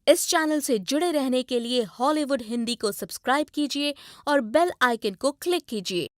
इस चैनल से जुड़े रहने के लिए हॉलीवुड हिंदी को सब्सक्राइब कीजिए और बेल आइकन को क्लिक कीजिए।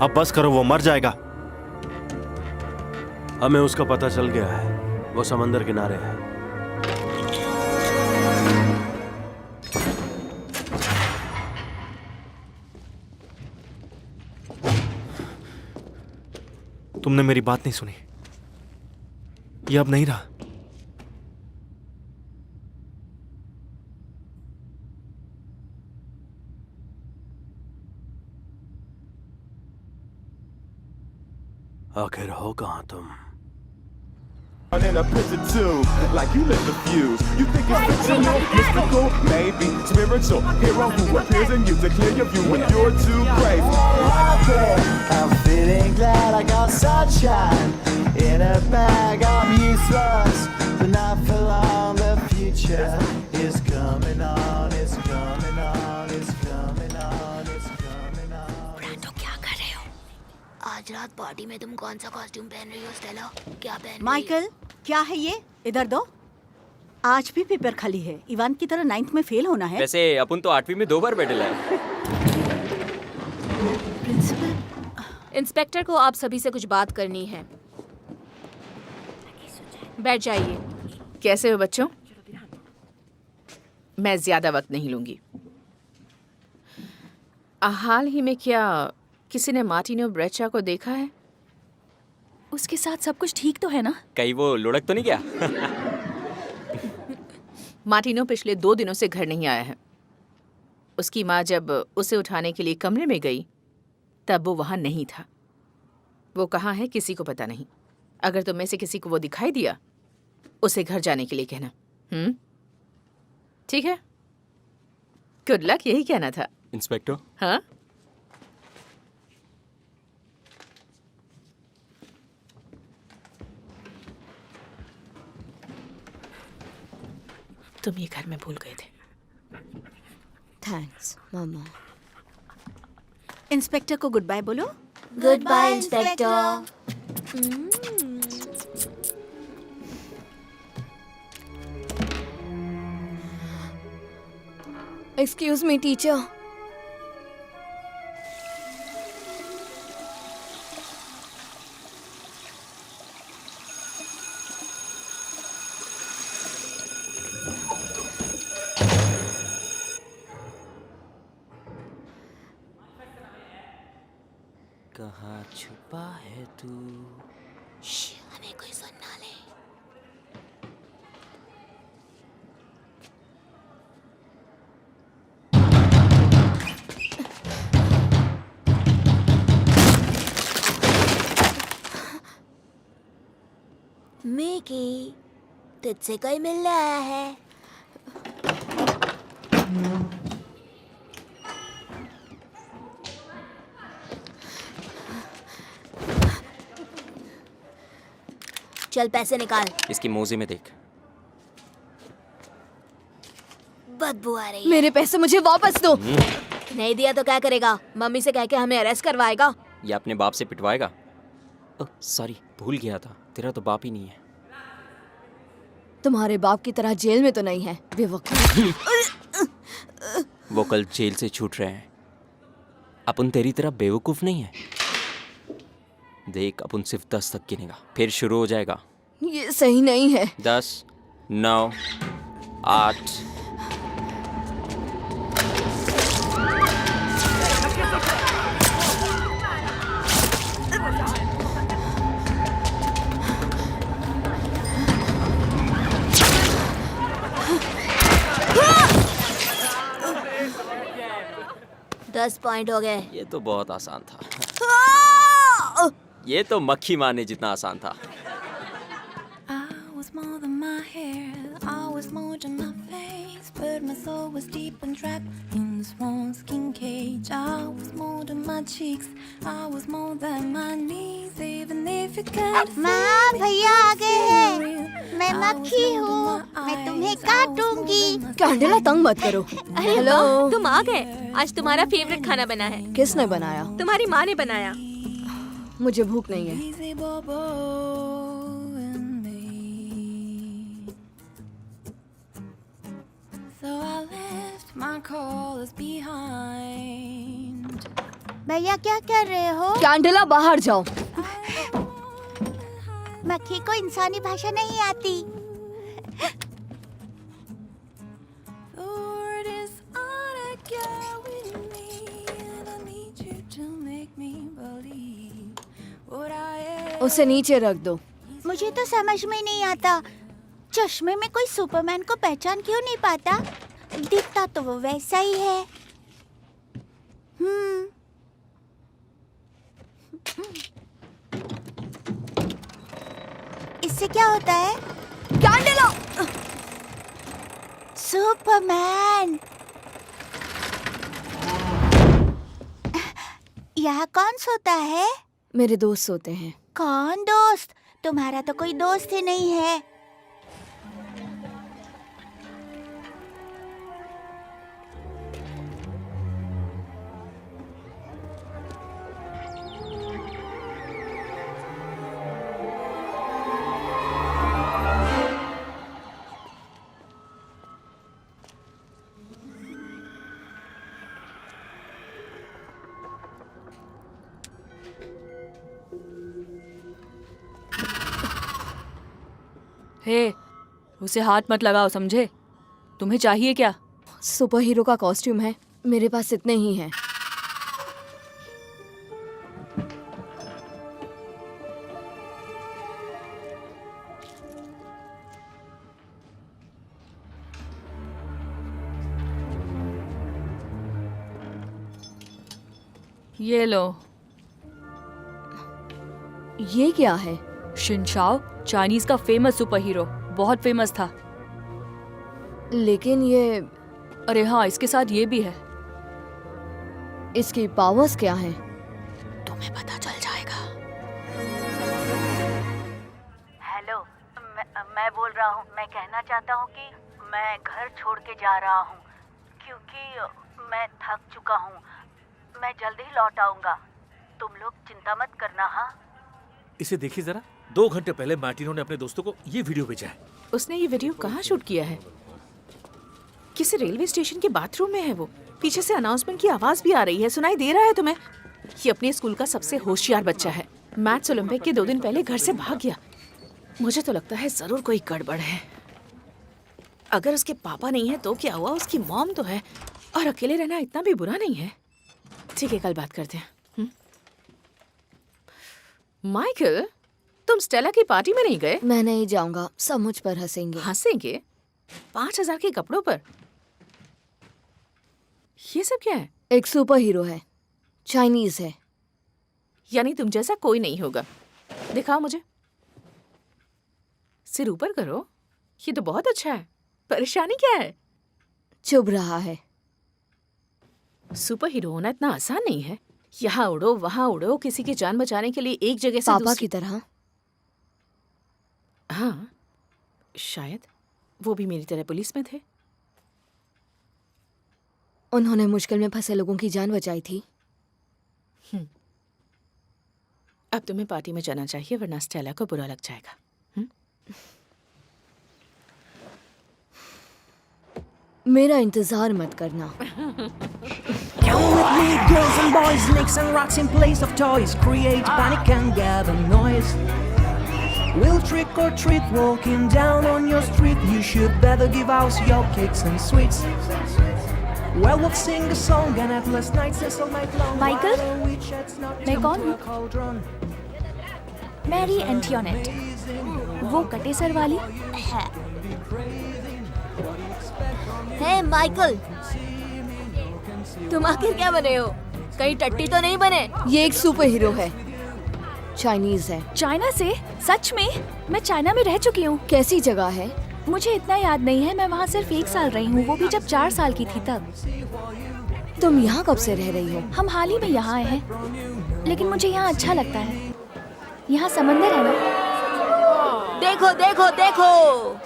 अब बस करो, वो मर जाएगा। हमें उसका पता चल गया है, वो समंदर किनारे है। तुमने मेरी बात नहीं सुनी। ये अब नहीं रहा। आखिर हो कहां तुम? In a picture too, like you lit the fuse. You think it's fictional, mystical, maybe spiritual. Hero who appears in you to clear your view when you're too crazy. I'm feeling glad I got sunshine in a bag. I'm useless, but not for long. The future is coming on, it's coming on, it's coming on, it's coming on. Brando, क्या कर रहे हो? आज रात party में तुम कौन सा कॉस्ट्यूम पहन रही हो स्टेला? क्या पहन रही हो? माइकल, क्या है ये? इधर दो। आज भी पेपर खाली है। इवान की तरह 9th में फेल होना है। वैसे अपन तो 8वीं में 2 बार बैठे लाए। प्रिंसिपल, इंस्पेक्टर को आप सभी से कुछ बात करनी है। बैठ जाइए। कैसे हो बच्चों? मैं ज्यादा वक्त नहीं लूंगी। हाल ही में क्या किसी ने मार्टिनो ब्रेचा को देखा है? उसके साथ सब कुछ ठीक तो है ना? कहीं वो लुढ़क तो नहीं गया? मार्टिनो पिछले 2 दिनों से घर नहीं आया है। उसकी माँ जब उसे उठाने के लिए कमरे में गई तब वो वहां नहीं था। वो कहाँ है किसी को पता नहीं। अगर तुम में से किसी को वो दिखाई दिया, उसे घर जाने के लिए कहना। ठीक है? गुड लक, यही कहना था। इंस्पेक्टर? हाँ? तुम ये घर में भूल गए थे। थैंक्स मामा। इंस्पेक्टर को गुड बाय बोलो। Good bye inspector. Excuse me teacher. कहाँ छुपा है तू? हमें कोई सुन ना ले। मिकी, तुझसे कोई मिलने आया है। चल पैसे निकाल। इसकी मोजे में देख। बदबू आ रही है। मेरे पैसे मुझे वापस दो। नहीं दिया तो क्या करेगा? मम्मी से कह के हमें अरेस्ट करवाएगा। ये अपने बाप से पिटवाएगा। ओह सॉरी, भूल गया था, तेरा तो बाप ही नहीं है। तुम्हारे बाप की तरह जेल में तो नहीं है बेवकूफ। वो कल जेल से छूट रहे हैं। अपन तेरी तरह बेवकूफ नहीं है। देख, अपन सिर्फ 10 तक गिनेगा, फिर शुरू हो जाएगा। ये सही नहीं है। 10, 9, 8। दस पॉइंट हो गए। ये तो बहुत आसान था। ये तो मक्खी मारने जितना आसान था। was more than my hair, I was more than my face, but my soul was deep and trapped in the small skin cage. I was more than my cheeks, I was more than my knees, even if you can't see माँ, me, भैया आ गए हैं। real. मैं I was मक्खी more हूँ, than my मैं तुम्हें eyes, I was काटूंगी। more than my candela तंग मत करो। हेलो, तुम आ गए। आज तुम्हारा फेवरेट खाना बना है। किसने बनाया? तुम्हारी माँ ने बनाया। मुझे भूख नहीं है। easy bobo and me. So I left my callers behind. भैया क्या कर रहे हो? कैंडला बाहर जाओ। मक्खी को इंसानी भाषा नहीं आती। The word is on a girl with me, and I need you to make me believe what I am. उसे नीचे रख दो। मुझे तो समझ में नहीं आता, चश्मे में कोई सुपरमैन को पहचान क्यों नहीं पाता? दिखता तो वो वैसा ही है। इससे क्या होता है? कैंडला! सुपरमैन! यहाँ कौन सोता है? मेरे दोस्त सोते हैं। कौन दोस्त? तुम्हारा तो कोई दोस्त ही नहीं है। हे, उसे हाथ मत लगाओ, समझे? तुम्हें चाहिए क्या? सुपर हीरो का कॉस्ट्यूम है, मेरे पास इतने ही हैं। ये लो। ये क्या है? शिनशाओ, चाइनीज का फेमस सुपर हीरो, बहुत फेमस था। लेकिन ये, अरे हाँ, इसके साथ ये भी है। इसकी पावर्स क्या हैं? तुम्हें पता चल जाएगा। हेलो, मैं बोल रहा हूँ। मैं कहना चाहता हूँ कि मैं घर छोड़ के जा रहा हूँ क्योंकि मैं थक चुका हूँ। मैं जल्दी ही लौट आऊंगा। तुम लोग चिंता मत करना। हाँ, इसे देखिए जरा। 2 घंटे पहले मार्टिनो ने अपने दोस्तों को ये वीडियो भेजा है। उसने ये वीडियो कहाँ शूट किया है? किसी रेलवे स्टेशन के बाथरूम में है वो। पीछे से अनाउंसमेंट की आवाज भी आ रही है। सुनाई दे रहा है तुम्हें? ये अपने स्कूल का सबसे होशियार बच्चा है। मैथ्स ओलंपिक के 2 दिन पहले घर से भाग गया। मुझे तो लगता है जरूर कोई गड़बड़ है। अगर उसके पापा नहीं है तो क्या हुआ, उसकी मॉम तो है। और अकेले रहना इतना भी बुरा नहीं है। ठीक है, कल बात करते हैं। माइकल, तुम स्टेला की पार्टी में नहीं गए? मैं नहीं जाऊंगा, सब मुझ पर हंसेंगे। हंसेंगे? 5,000 के कपड़ों पर? ये सब क्या है? एक सुपर हीरो है, चाइनीज है। यानी तुम जैसा कोई नहीं होगा। दिखाओ मुझे। सिर ऊपर करो। ये तो बहुत अच्छा है। परेशानी क्या है? चुभ रहा है। सुपर हीरो होना इतना आसान नहीं है। यहाँ उड़ो, वहाँ उड़ो, किसी की जान बचाने के लिए एक जगह से पापा की तरह। हाँ, शायद वो भी मेरी तरह पुलिस में थे। उन्होंने मुश्किल में फंसे लोगों की जान बचाई थी। अब तुम्हें पार्टी में जाना चाहिए, वरना स्टेला को बुरा लग जाएगा। मेरा इंतजार मत करना। Come with me, girls and boys, snakes and rocks in place of toys. Create panic and gather noise. We'll trick or treat, walking down on your street. You should better give us your cakes and sweets. Well, we'll sing a song and have last nights and all night long. Michael? मैं कौन हूँ? Mary एंटियोनेट, वो कटे sir वाली है। हे Michael, तुम आखिर क्या बने हो? कहीं टट्टी तो नहीं बने? ये एक सुपर हीरो है, चाइनीज है। चाइना से? सच में? मैं चाइना में रह चुकी हूँ। कैसी जगह है? मुझे इतना याद नहीं है, मैं वहाँ सिर्फ 1 साल रही हूँ, वो भी जब 4 साल की थी तब। तुम यहाँ कब से रह रही हो? हम हाल ही में यहाँ आए हैं, लेकिन मुझे यहाँ अच्छा लगता है। यहाँ समंदर है ना। देखो देखो देखो,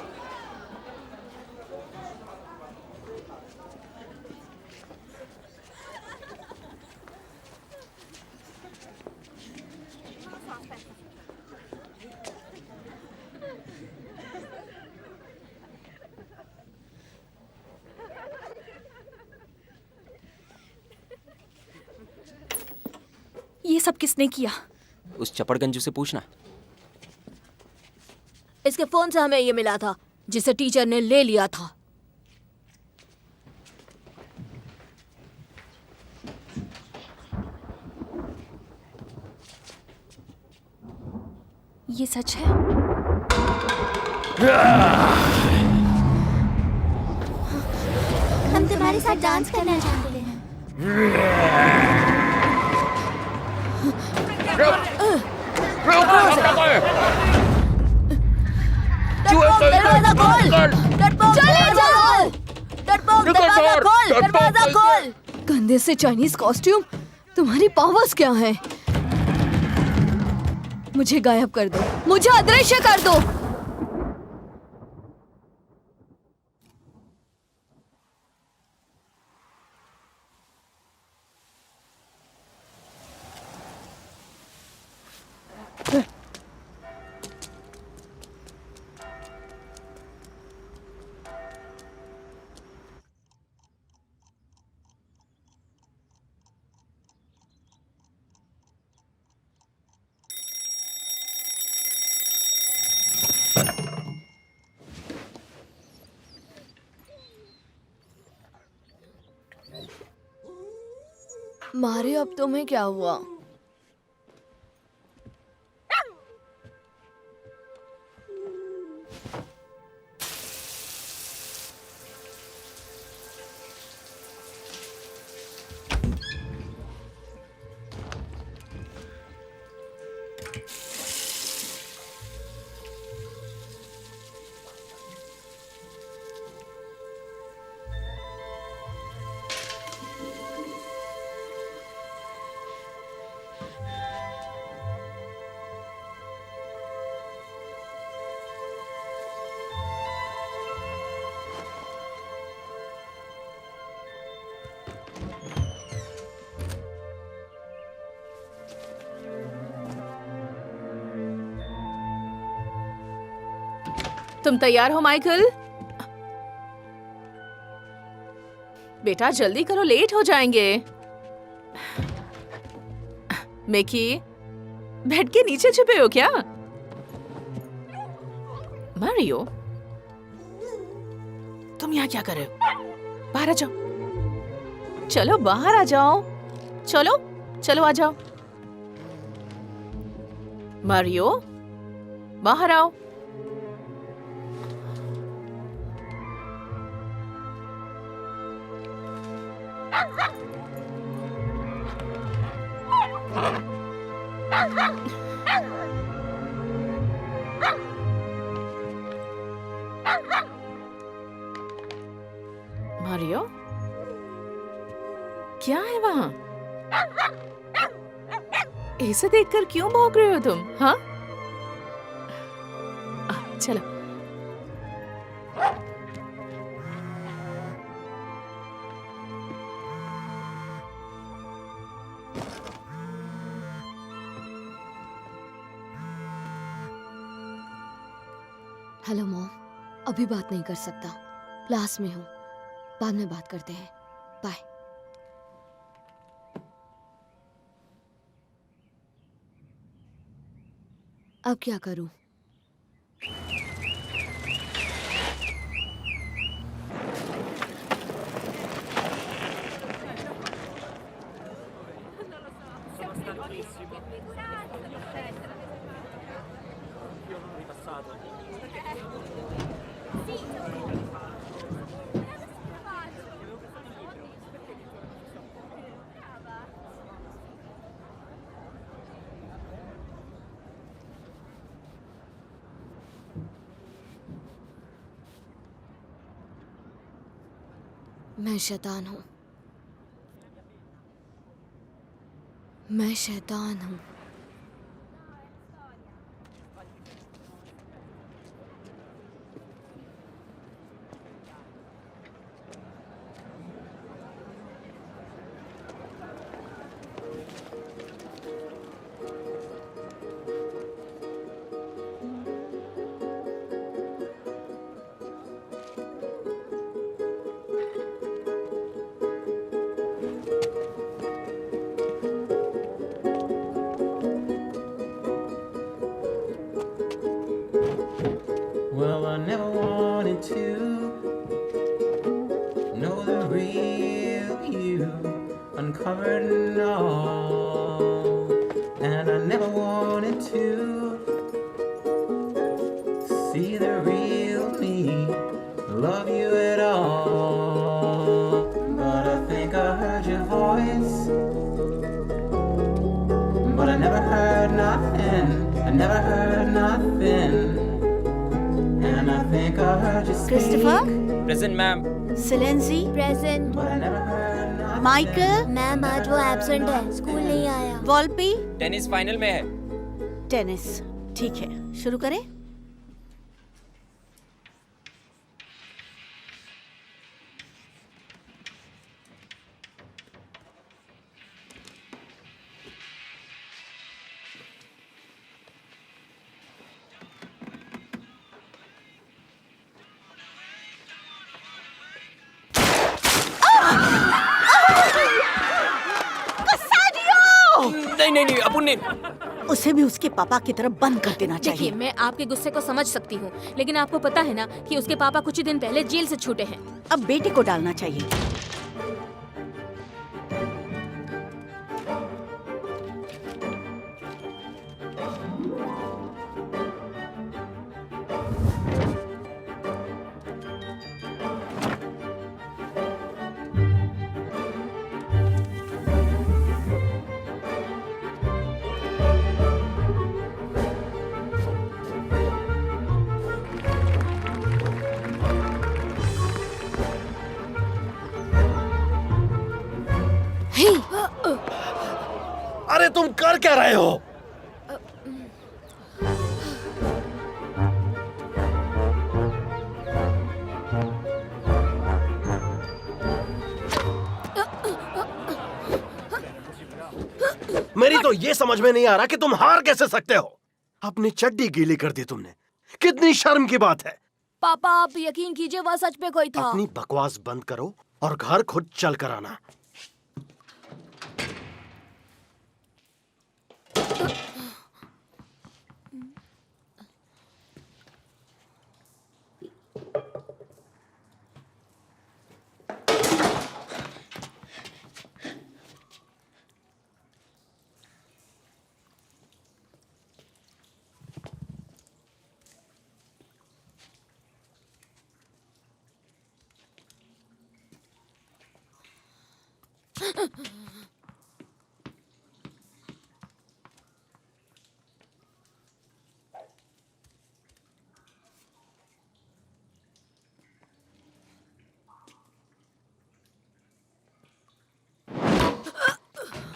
ये सब किसने किया? उस चपड़गंजू से पूछना। इसके फोन से हमें ये मिला था, जिसे टीचर ने ले लिया था। ये सच है? हम तुम्हारे साथ डांस करना चाहते हैं। दरवाजा खोल! गंदे से चाइनीज कॉस्ट्यूम, तुम्हारी पावर्स क्या है? मुझे गायब कर दो, मुझे अदृश्य कर दो। मारे, अब तुम्हें क्या हुआ? तुम तैयार हो माइकल? बेटा जल्दी करो, लेट हो जाएंगे। मेकी, बेड के नीचे छुपे हो क्या? मारियो, तुम यहाँ क्या कर रहे हो? बाहर आ जाओ। चलो बाहर आ जाओ। चलो चलो आ जाओ। मारियो, बाहर आओ। मारियो, क्या है वहां? ऐसे देखकर क्यों भाग रहे हो तुम? हाँ, चलो। हेलो मॉम, अभी बात नहीं कर सकता, क्लास में हूँ, बाद में बात करते हैं, बाय। अब क्या करूं? मैं शैतान हूँ, मैं शैतान हूँ। Well, I never wanted to know the real you, uncovered and all. And I never wanted to see the real me, love you at all. But I think I heard your voice, but I never heard nothing, I never heard nothing. And I think I heard you speak. Christopher? Present ma'am. सिलेंसी? Present. But I never heard nothing. Michael? Ma'am आज वो absent है, school नहीं आया। वॉल्पी? Tennis final में है। Tennis, ठीक है, शुरू करें? नहीं, अपुन ने। उसे भी उसके पापा की तरफ बंद कर देना देखिए, चाहिए। मैं आपके गुस्से को समझ सकती हूँ, लेकिन आपको पता है ना कि उसके पापा कुछ ही दिन पहले जेल से छूटे हैं। अब बेटे को डालना चाहिए। अरे तुम कर क्या रहे हो? मेरी तो ये समझ में नहीं आ रहा कि तुम हार कैसे सकते हो। अपनी चड्डी गीली कर दी तुमने, कितनी शर्म की बात है। पापा आप यकीन कीजिए, वह सच में कोई था। अपनी बकवास बंद करो और घर खुद चल कर आना।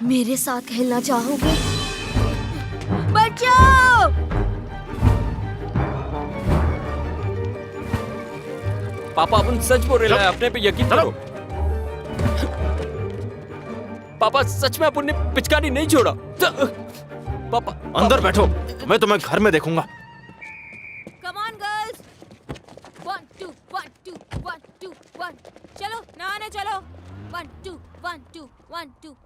मेरे साथ खेलना चाहोगे? बचाओ! पापा अपन सच बोल रहे हैं, अपने पे यकीन करो। पापा सच में अपन ने पिचकारी नहीं छोड़ा। पापा अंदर बैठो, मैं तुम्हें घर में देखूंगा। कम ऑन गर्ल्स, 1 2 1 2 1 2 1 चलो नहाने चलो। 1 2 1 2 1 2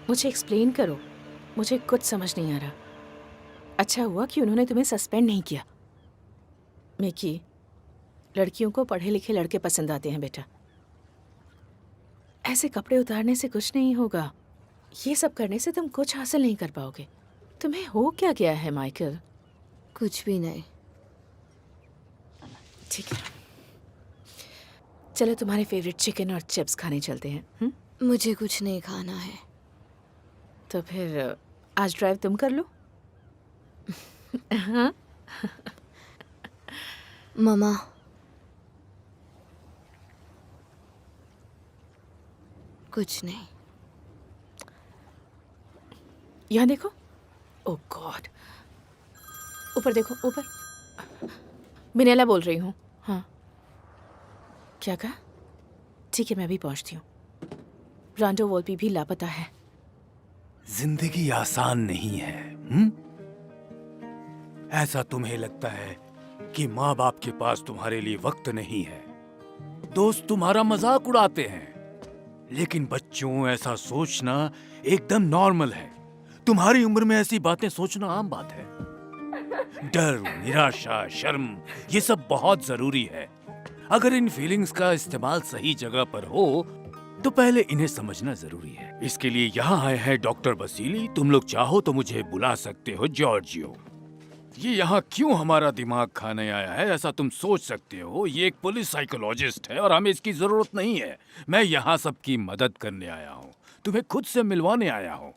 मुझे एक्सप्लेन करो, मुझे कुछ समझ नहीं आ रहा। अच्छा हुआ कि उन्होंने तुम्हें सस्पेंड नहीं किया। मिकी, लड़कियों को पढ़े लिखे लड़के पसंद आते हैं बेटा। ऐसे कपड़े उतारने से कुछ नहीं होगा। ये सब करने से तुम कुछ हासिल नहीं कर पाओगे। तुम्हें हो क्या गया है माइकल? कुछ भी नहीं। ठीक है, चलो तुम्हारे फेवरेट चिकन और चिप्स खाने चलते हैं। मुझे कुछ नहीं खाना है। तो फिर आज ड्राइव तुम कर लो। हाँ? मामा, कुछ नहीं। यहाँ देखो। ओह गॉड, ऊपर देखो, ऊपर। मिनेला बोल रही हूँ। हाँ, क्या कहा? ठीक है, मैं भी पहुँचती हूँ। रांडो वोल्पी भी लापता है। जिंदगी आसान नहीं है। ऐसा तुम्हें लगता है कि माँ बाप के पास तुम्हारे लिए वक्त नहीं है, दोस्त तुम्हारा मजाक उड़ाते हैं, लेकिन बच्चों ऐसा सोचना एकदम नॉर्मल है। तुम्हारी उम्र में ऐसी बातें सोचना आम बात है। डर, निराशा, शर्म, ये सब बहुत जरूरी है। अगर इन फीलिंग्स का इस्तेमाल सही जगह पर हो तो पहले इन्हें समझना जरूरी है। इसके लिए यहाँ आए हैं डॉक्टर बसीली। तुम लोग चाहो तो मुझे बुला सकते हो जॉर्जियो। ये यहाँ क्यों हमारा दिमाग खाने आया है ऐसा तुम सोच सकते हो। ये एक पुलिस साइकोलॉजिस्ट है और हमें इसकी जरूरत नहीं है। मैं यहाँ सबकी मदद करने आया हूँ, तुम्हें खुद से मिलवाने आया हूँ।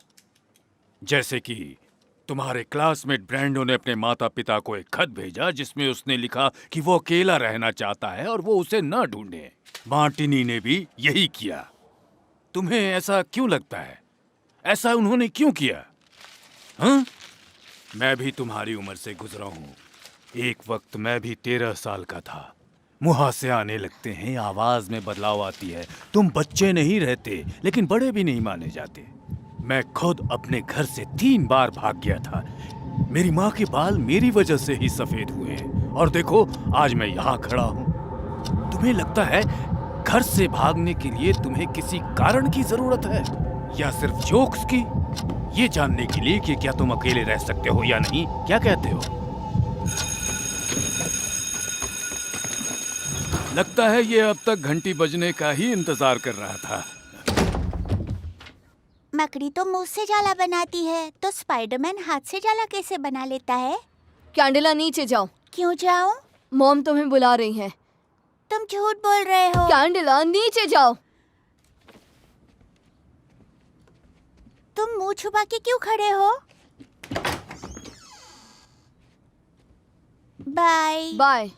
जैसे कि तुम्हारे क्लासमेट ब्रैंडो ने अपने माता पिता को एक खत भेजा जिसमें उसने लिखा कि वो अकेला रहना चाहता है और वो उसे न ढूंढे। मार्टिनी ने भी यही किया। तुम्हें ऐसा क्यों लगता है? ऐसा उन्होंने क्यों किया? हाँ? मैं भी तुम्हारी उम्र से गुजरा हूँ। एक वक्त मैं भी 13 साल का था। मुहासे आने लगते हैं, आवाज में बदलाव आती है। तुम बच्चे नहीं रहते लेकिन बड़े भी नहीं माने जाते। मैं खुद अपने घर से 3 बार भाग गया था। मेरी माँ के बाल मेरी वजह से ही सफेद हुए हैं और देखो आज मैं यहाँ खड़ा हूँ। तुम्हें लगता है घर से भागने के लिए तुम्हें किसी कारण की जरूरत है या सिर्फ जोक्स की? ये जानने के लिए कि क्या तुम अकेले रह सकते हो या नहीं। क्या कहते हो? लगता है ये अब तक घंटी बजने का ही इंतजार कर रहा था। मकड़ी तो मुंह से जाला बनाती है, तो स्पाइडरमैन हाथ से जाला कैसे बना लेता है? कैंडिला नीचे जाओ। क्यों जाऊं? मॉम तुम्हें बुला रही हैं। तुम झूठ बोल रहे हो। कैंडिला नीचे जाओ। तुम मुंह छुपा के क्यों खड़े हो? Bye bye.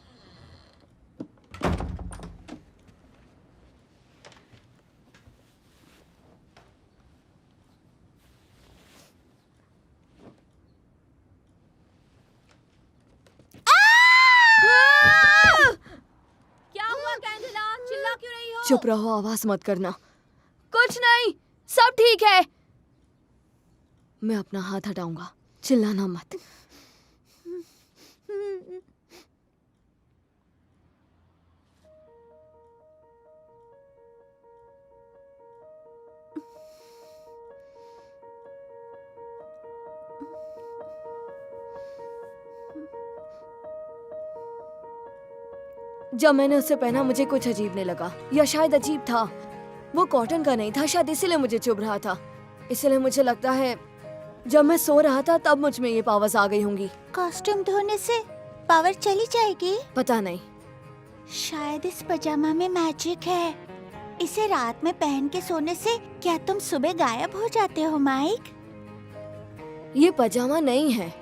चुप रहो, आवाज मत करना। कुछ नहीं, सब ठीक है। मैं अपना हाथ हटाऊंगा, चिल्लाना मत। जब मैंने उसे पहना मुझे कुछ अजीब नहीं लगा, या शायद अजीब था। वो कॉटन का नहीं था, शायद इसीलिए मुझे चुभ रहा था। इसलिए मुझे लगता है जब मैं सो रहा था तब मुझ में ये पावर्स आ गई होंगी। कॉस्ट्यूम धोने से पावर चली जाएगी? पता नहीं, शायद इस पजामा में मैजिक है। इसे रात में पहन के सोने से क्या तुम सुबह गायब हो जाते हो माइक? ये पजामा नहीं है।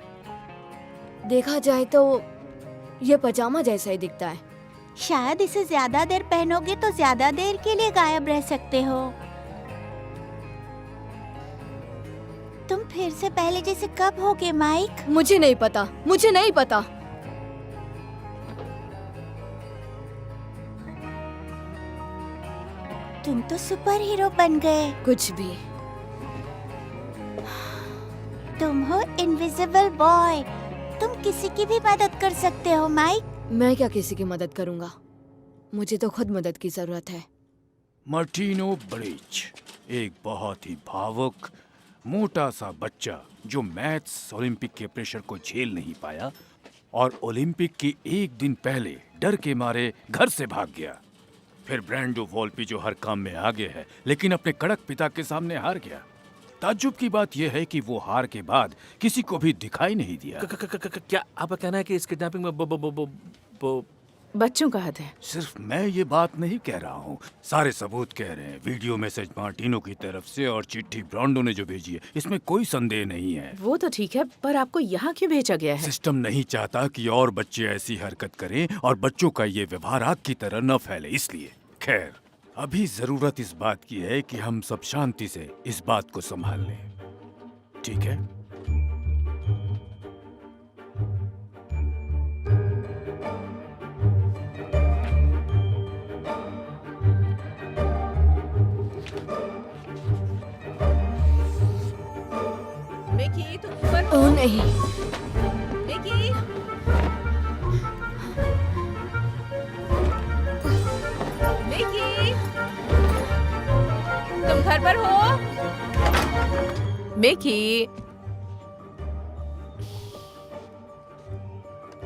देखा जाए तो ये पजामा जैसा ही दिखता है। शायद इसे ज्यादा देर पहनोगे तो ज्यादा देर के लिए गायब रह सकते हो। तुम फिर से पहले जैसे कब होगे माइक? मुझे नहीं पता, मुझे नहीं पता। तुम तो सुपर हीरो बन गए। कुछ भी। तुम हो इनविजिबल बॉय। तुम किसी की भी मदद कर सकते हो माइक। मैं क्या किसी की मदद करूंगा? मुझे तो खुद मदद की जरूरत है। मार्टिनो ब्रिज एक बहुत ही भावुक मोटा सा बच्चा जो मैथ्स ओलंपिक के प्रेशर को झेल नहीं पाया और ओलंपिक के एक दिन पहले डर के मारे घर से भाग गया। फिर ब्रैंडो वॉल्पी जो हर काम में आगे है लेकिन अपने कड़क पिता के सामने हार गया। ताज्जुब की बात यह है कि वो हार के बाद किसी को भी दिखाई नहीं दिया। क्या आपका कहना है कि इस किडनैपिंग में बच्चों का हाथ है? सिर्फ मैं ये बात नहीं कह रहा हूँ, सारे सबूत कह रहे हैं। वीडियो मैसेज मार्टिनो की तरफ से और चिट्ठी ब्रांडो ने जो भेजी है, इसमें कोई संदेह नहीं है। वो तो ठीक है, पर आपको यहाँ क्यों भेजा गया है? सिस्टम नहीं चाहता कि और बच्चे ऐसी हरकत करें और बच्चों का ये व्यवहार आग की तरह न फैले, इसलिए। खैर, अभी जरूरत इस बात की है कि हम सब शांति से इस बात को संभाल लें, ठीक है? मिकी, तुम ऊपर हो? ओ नहीं। मिकी, मिकी, तुम घर पर हो? मिकी,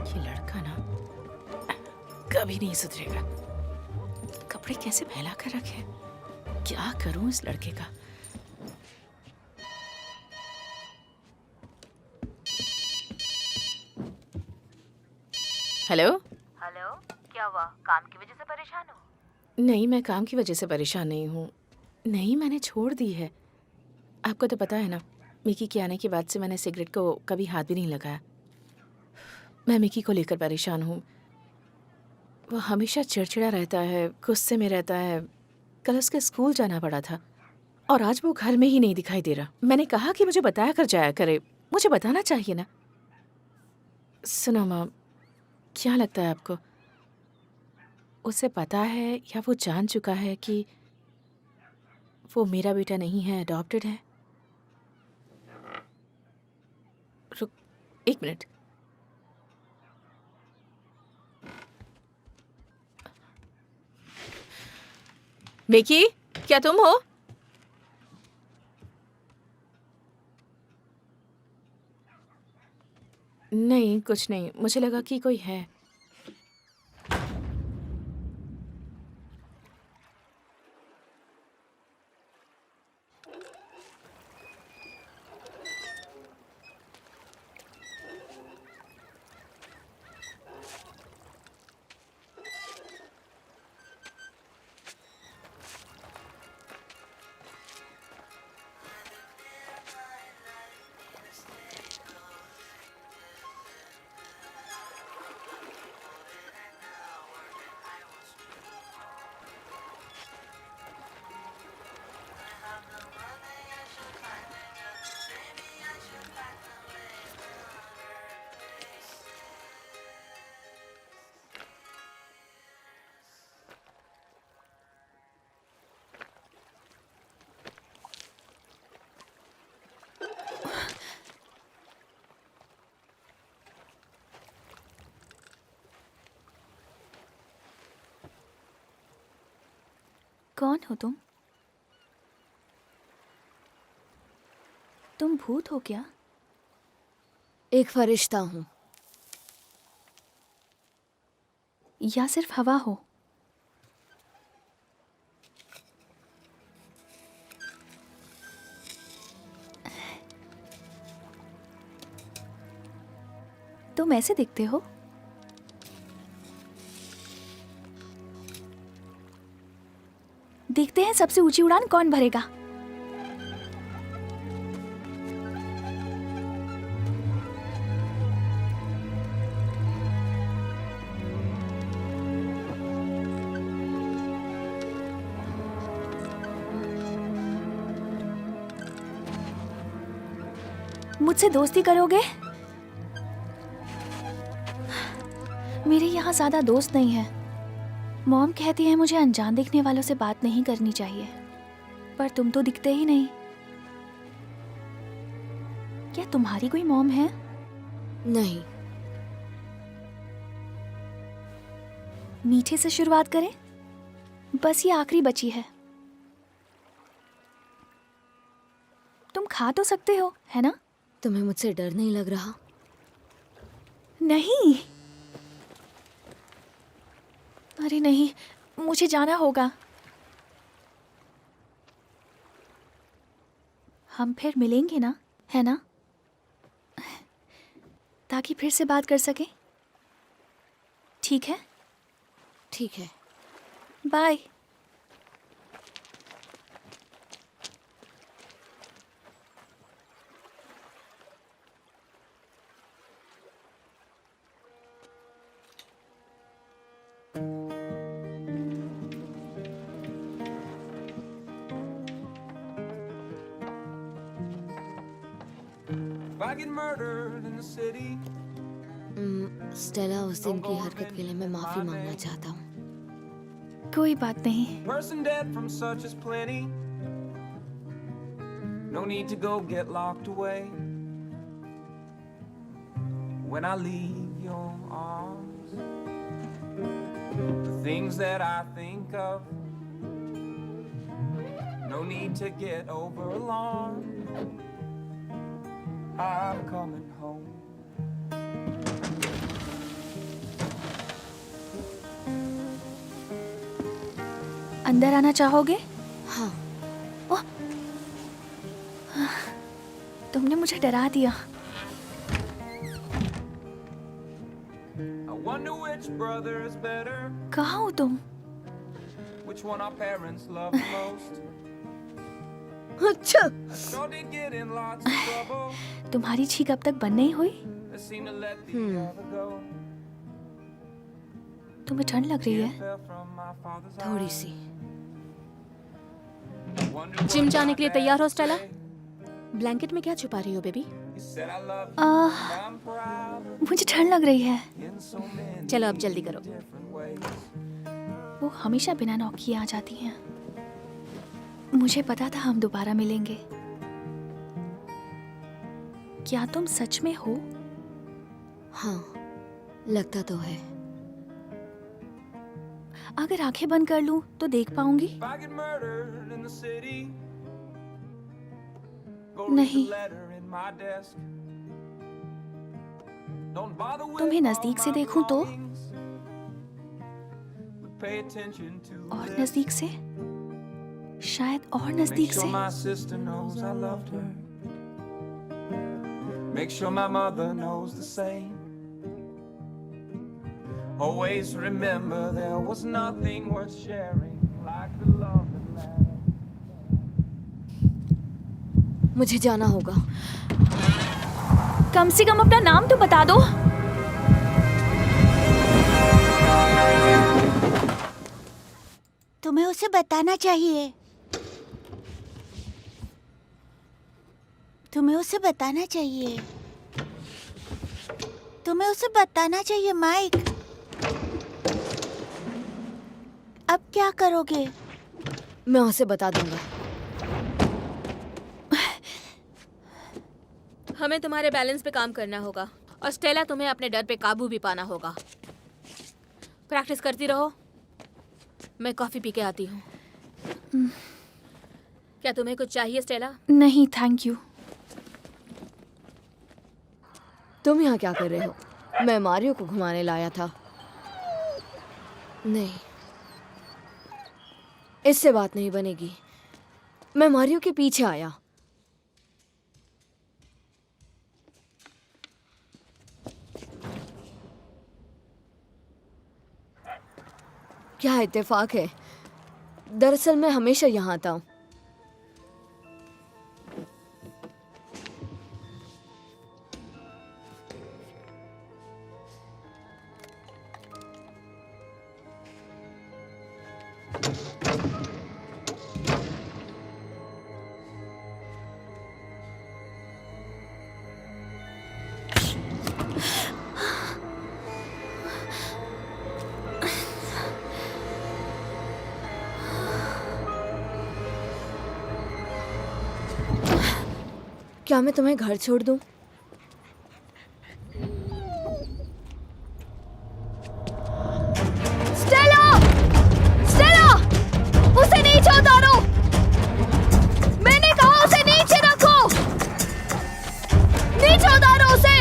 ये लड़का ना कभी नहीं सुधरेगा। कपड़े कैसे फैला कर रखे? क्या करूं इस लड़के का? हेलो? हेलो, क्या हुआ? काम की वजह से परेशान हो? नहीं, मैं काम की वजह से परेशान नहीं हूँ। नहीं, मैंने छोड़ दी है। आपको तो पता है ना, मिकी के आने के बाद से मैंने सिगरेट को कभी हाथ भी नहीं लगाया। मैं मिकी को लेकर परेशान हूँ। वो हमेशा चिड़चिड़ा रहता है, गुस्से में रहता है। कल उसके स्कूल जाना पड़ा था और आज वो घर में ही नहीं दिखाई दे रहा। मैंने कहा कि मुझे बताया कर जाया करे, मुझे बताना चाहिए ना। सुनो माँ, क्या लगता है आपको, उसे पता है या वो जान चुका है कि वो मेरा बेटा नहीं है, अडॉप्टेड है? रुक, 1 मिनट। मिकी, क्या तुम हो? नहीं, कुछ नहीं। मुझे लगा कि कोई है। कौन हो तुम? तुम भूत हो क्या? एक फरिश्ता हूँ। या सिर्फ हवा हो? तुम ऐसे दिखते हो। देखते हैं सबसे ऊंची उड़ान कौन भरेगा। मुझसे दोस्ती करोगे? मेरे यहाँ ज्यादा दोस्त नहीं है। मॉम कहती है मुझे अनजान दिखने वालों से बात नहीं करनी चाहिए, पर तुम तो दिखते ही नहीं। क्या तुम्हारी कोई मॉम है? नहीं। मीठे से शुरुआत करें, बस ये आखिरी बची है। तुम खा तो सकते हो, है ना? तुम्हें मुझसे डर नहीं लग रहा? नहीं। अरे नहीं, मुझे जाना होगा। हम फिर मिलेंगे ना, है ना? ताकि फिर से बात कर सकें। ठीक है? ठीक है। बाय। स्टेला, उस दिन की हरकत के लिए मैं माफी मांगना चाहता हूँ। कोई बात नहीं। No need to go get locked away. When I leave your arms, the things that I think of, no need to get over alarmed. I'm coming home. अंदर आना चाहोगे? हाँ। ओह, तुमने मुझे डरा दिया। I wonder which brother is better. कहाँ हो तुम? Which one our parents love the most? अच्छा। I sure did get in lots of trouble. तुम्हारी छींक अब तक बंद नहीं हुई? I seem to let the other go. तुम्हें ठंड लग रही है? Fell from my father's थोड़ी सी। जिम जाने के लिए तैयार हो स्टेला? ब्लैंकेट में क्या छुपा रही हो बेबी? मुझे ठंड लग रही है। चलो अब जल्दी करो। वो हमेशा बिना नॉक किए आ जाती हैं। मुझे पता था हम दोबारा मिलेंगे। क्या तुम सच में हो? हाँ, लगता तो है। अगर आंखें बंद कर लूं तो देख पाऊंगी? नहीं। तुम्हें नजदीक से देखूं तो? और नजदीक से? शायद और नजदीक से? Make sure my mother knows the same. Always remember there was nothing worth sharing like the love that matters. मुझे जाना होगा। कम से कम अपना नाम तो बता दो। तुम्हें उसे बताना चाहिए। तुम्हें उसे बताना चाहिए। तुम्हें उसे बताना चाहिए माइक। अब क्या करोगे? मैं उसे बता दूंगा। हमें तुम्हारे बैलेंस पे काम करना होगा और स्टेला तुम्हें अपने डर पे काबू भी पाना होगा। प्रैक्टिस करती रहो। मैं कॉफी पी के आती हूँ। क्या तुम्हें कुछ चाहिए स्टेला? नहीं थैंक यू। तुम यहाँ क्या कर रहे हो? मैं मारियो को घुमाने लाया था। नहीं, इससे बात नहीं बनेगी। मैं मारियो के पीछे आया। क्या इत्तेफाक है। दरअसल मैं हमेशा यहाँ आता हूँ। क्या मैं तुम्हें घर छोड़ दूं? स्टेला! स्टेला! उसे नीचे उतारो! मैंने कहा उसे नीचे रखो! नीचे उतारो उसे!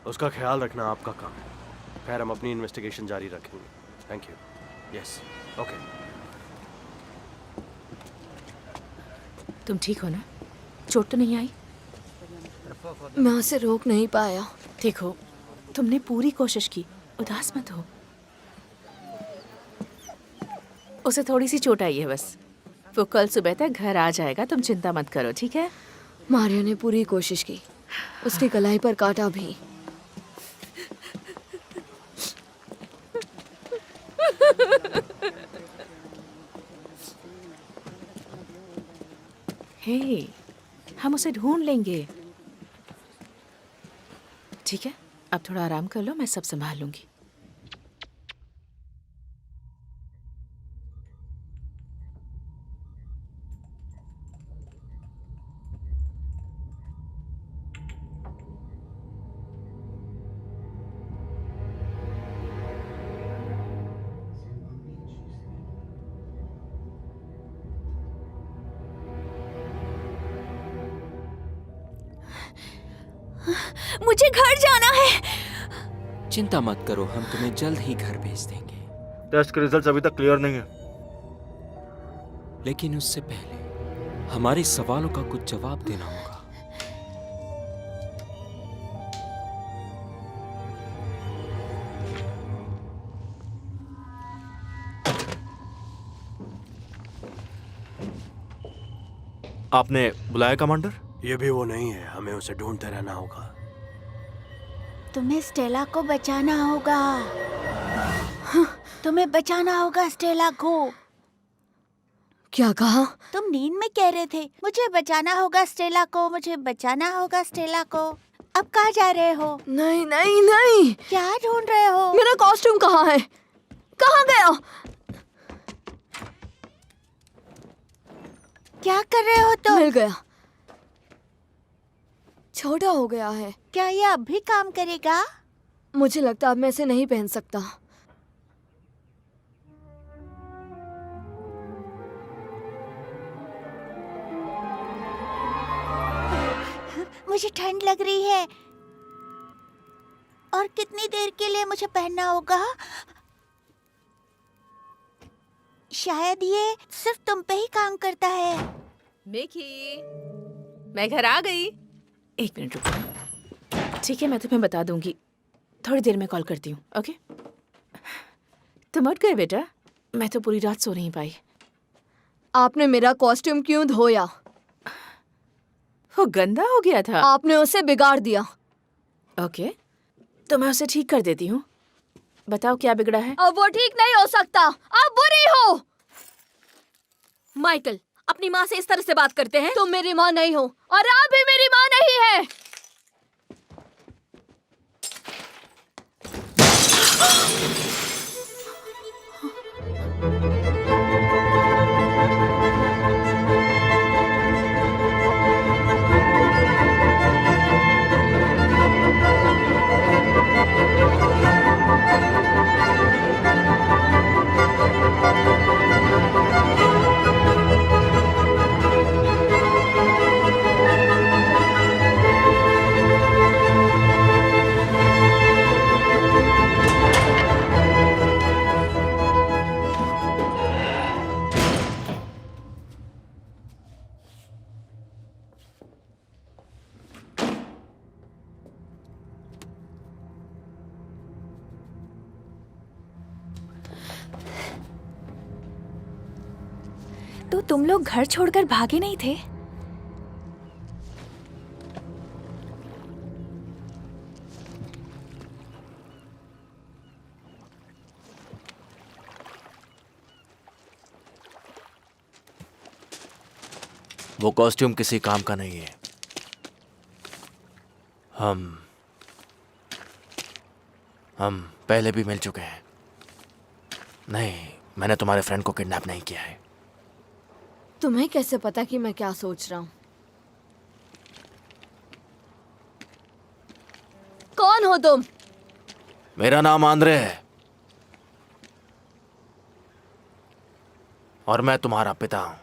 उसका ख्याल रखना आपका काम है। खैर, हम अपनी इन्वेस्टिगेशन जारी रखेंगे। Thank you. Yes, okay. तुम ठीक हो ना? चोट तो नहीं आई? मैं उसे रोक नहीं पाया। देखो, तुमने पूरी कोशिश की, उदास मत हो। उसे थोड़ी सी चोट आई है बस। वो कल सुबह तक घर आ जाएगा, तुम चिंता मत करो, ठीक है? मारियो ने पूरी कोशिश की, उसकी कलाई पर काटा भी। हे, हम उसे ढूंढ लेंगे। ठीक है, अब थोड़ा आराम कर लो, मैं सब संभाल लूंगी। मुझे घर जाना है। चिंता मत करो, हम तुम्हें जल्द ही घर भेज देंगे। टेस्ट के रिजल्ट्स अभी तक क्लियर नहीं है। लेकिन उससे पहले हमारे सवालों का कुछ जवाब देना होगा। आपने बुलाया कमांडर? ये भी वो नहीं है, हमें उसे ढूंढते रहना होगा। तुम्हें स्टेला को बचाना होगा। तुम्हें बचाना होगा स्टेला को। क्या कहा? तुम नींद में कह रहे थे मुझे बचाना होगा स्टेला को, मुझे बचाना होगा स्टेला को। अब कहाँ जा रहे हो? नहीं नहीं नहीं। क्या ढूंढ रहे हो? मेरा कॉस्ट्यूम कहाँ है? कहाँ गया? क्या कर रहे हो तुम? मिल गया। छोटा हो गया है। क्या ये अब भी काम करेगा? मुझे लगता अब मैं इसे नहीं पहन सकता। मुझे ठंड लग रही है। और कितनी देर के लिए मुझे पहनना होगा? शायद ये सिर्फ तुम पे ही काम करता है। मिकी, मैं घर आ गई। एक मिनट रुको। ठीक है, मैं तुम्हें बता दूंगी। थोड़ी देर में कॉल करती हूँ, ओके? तुम उठ गए बेटा? मैं तो पूरी रात सो नहीं पाई। आपने मेरा कॉस्ट्यूम क्यों धोया? वो गंदा हो गया था। आपने उसे बिगाड़ दिया। ओके, तो मैं उसे ठीक कर देती हूँ। बताओ क्या बिगड़ा है? अब वो ठीक नहीं हो सकता। आप बुरी हो। माइकल, अपनी माँ से इस तरह से बात करते हैं? तुम मेरी माँ नहीं हो और आप भी मेरी माँ नहीं है। तो तुम लोग घर छोड़कर भागे नहीं थे? वो कॉस्ट्यूम किसी काम का नहीं है। हम पहले भी मिल चुके हैं। नहीं, मैंने तुम्हारे फ्रेंड को किडनैप नहीं किया है। तुम्हें कैसे पता कि मैं क्या सोच रहा हूँ? कौन हो तुम? मेरा नाम आंद्रे है और मैं तुम्हारा पिता हूं।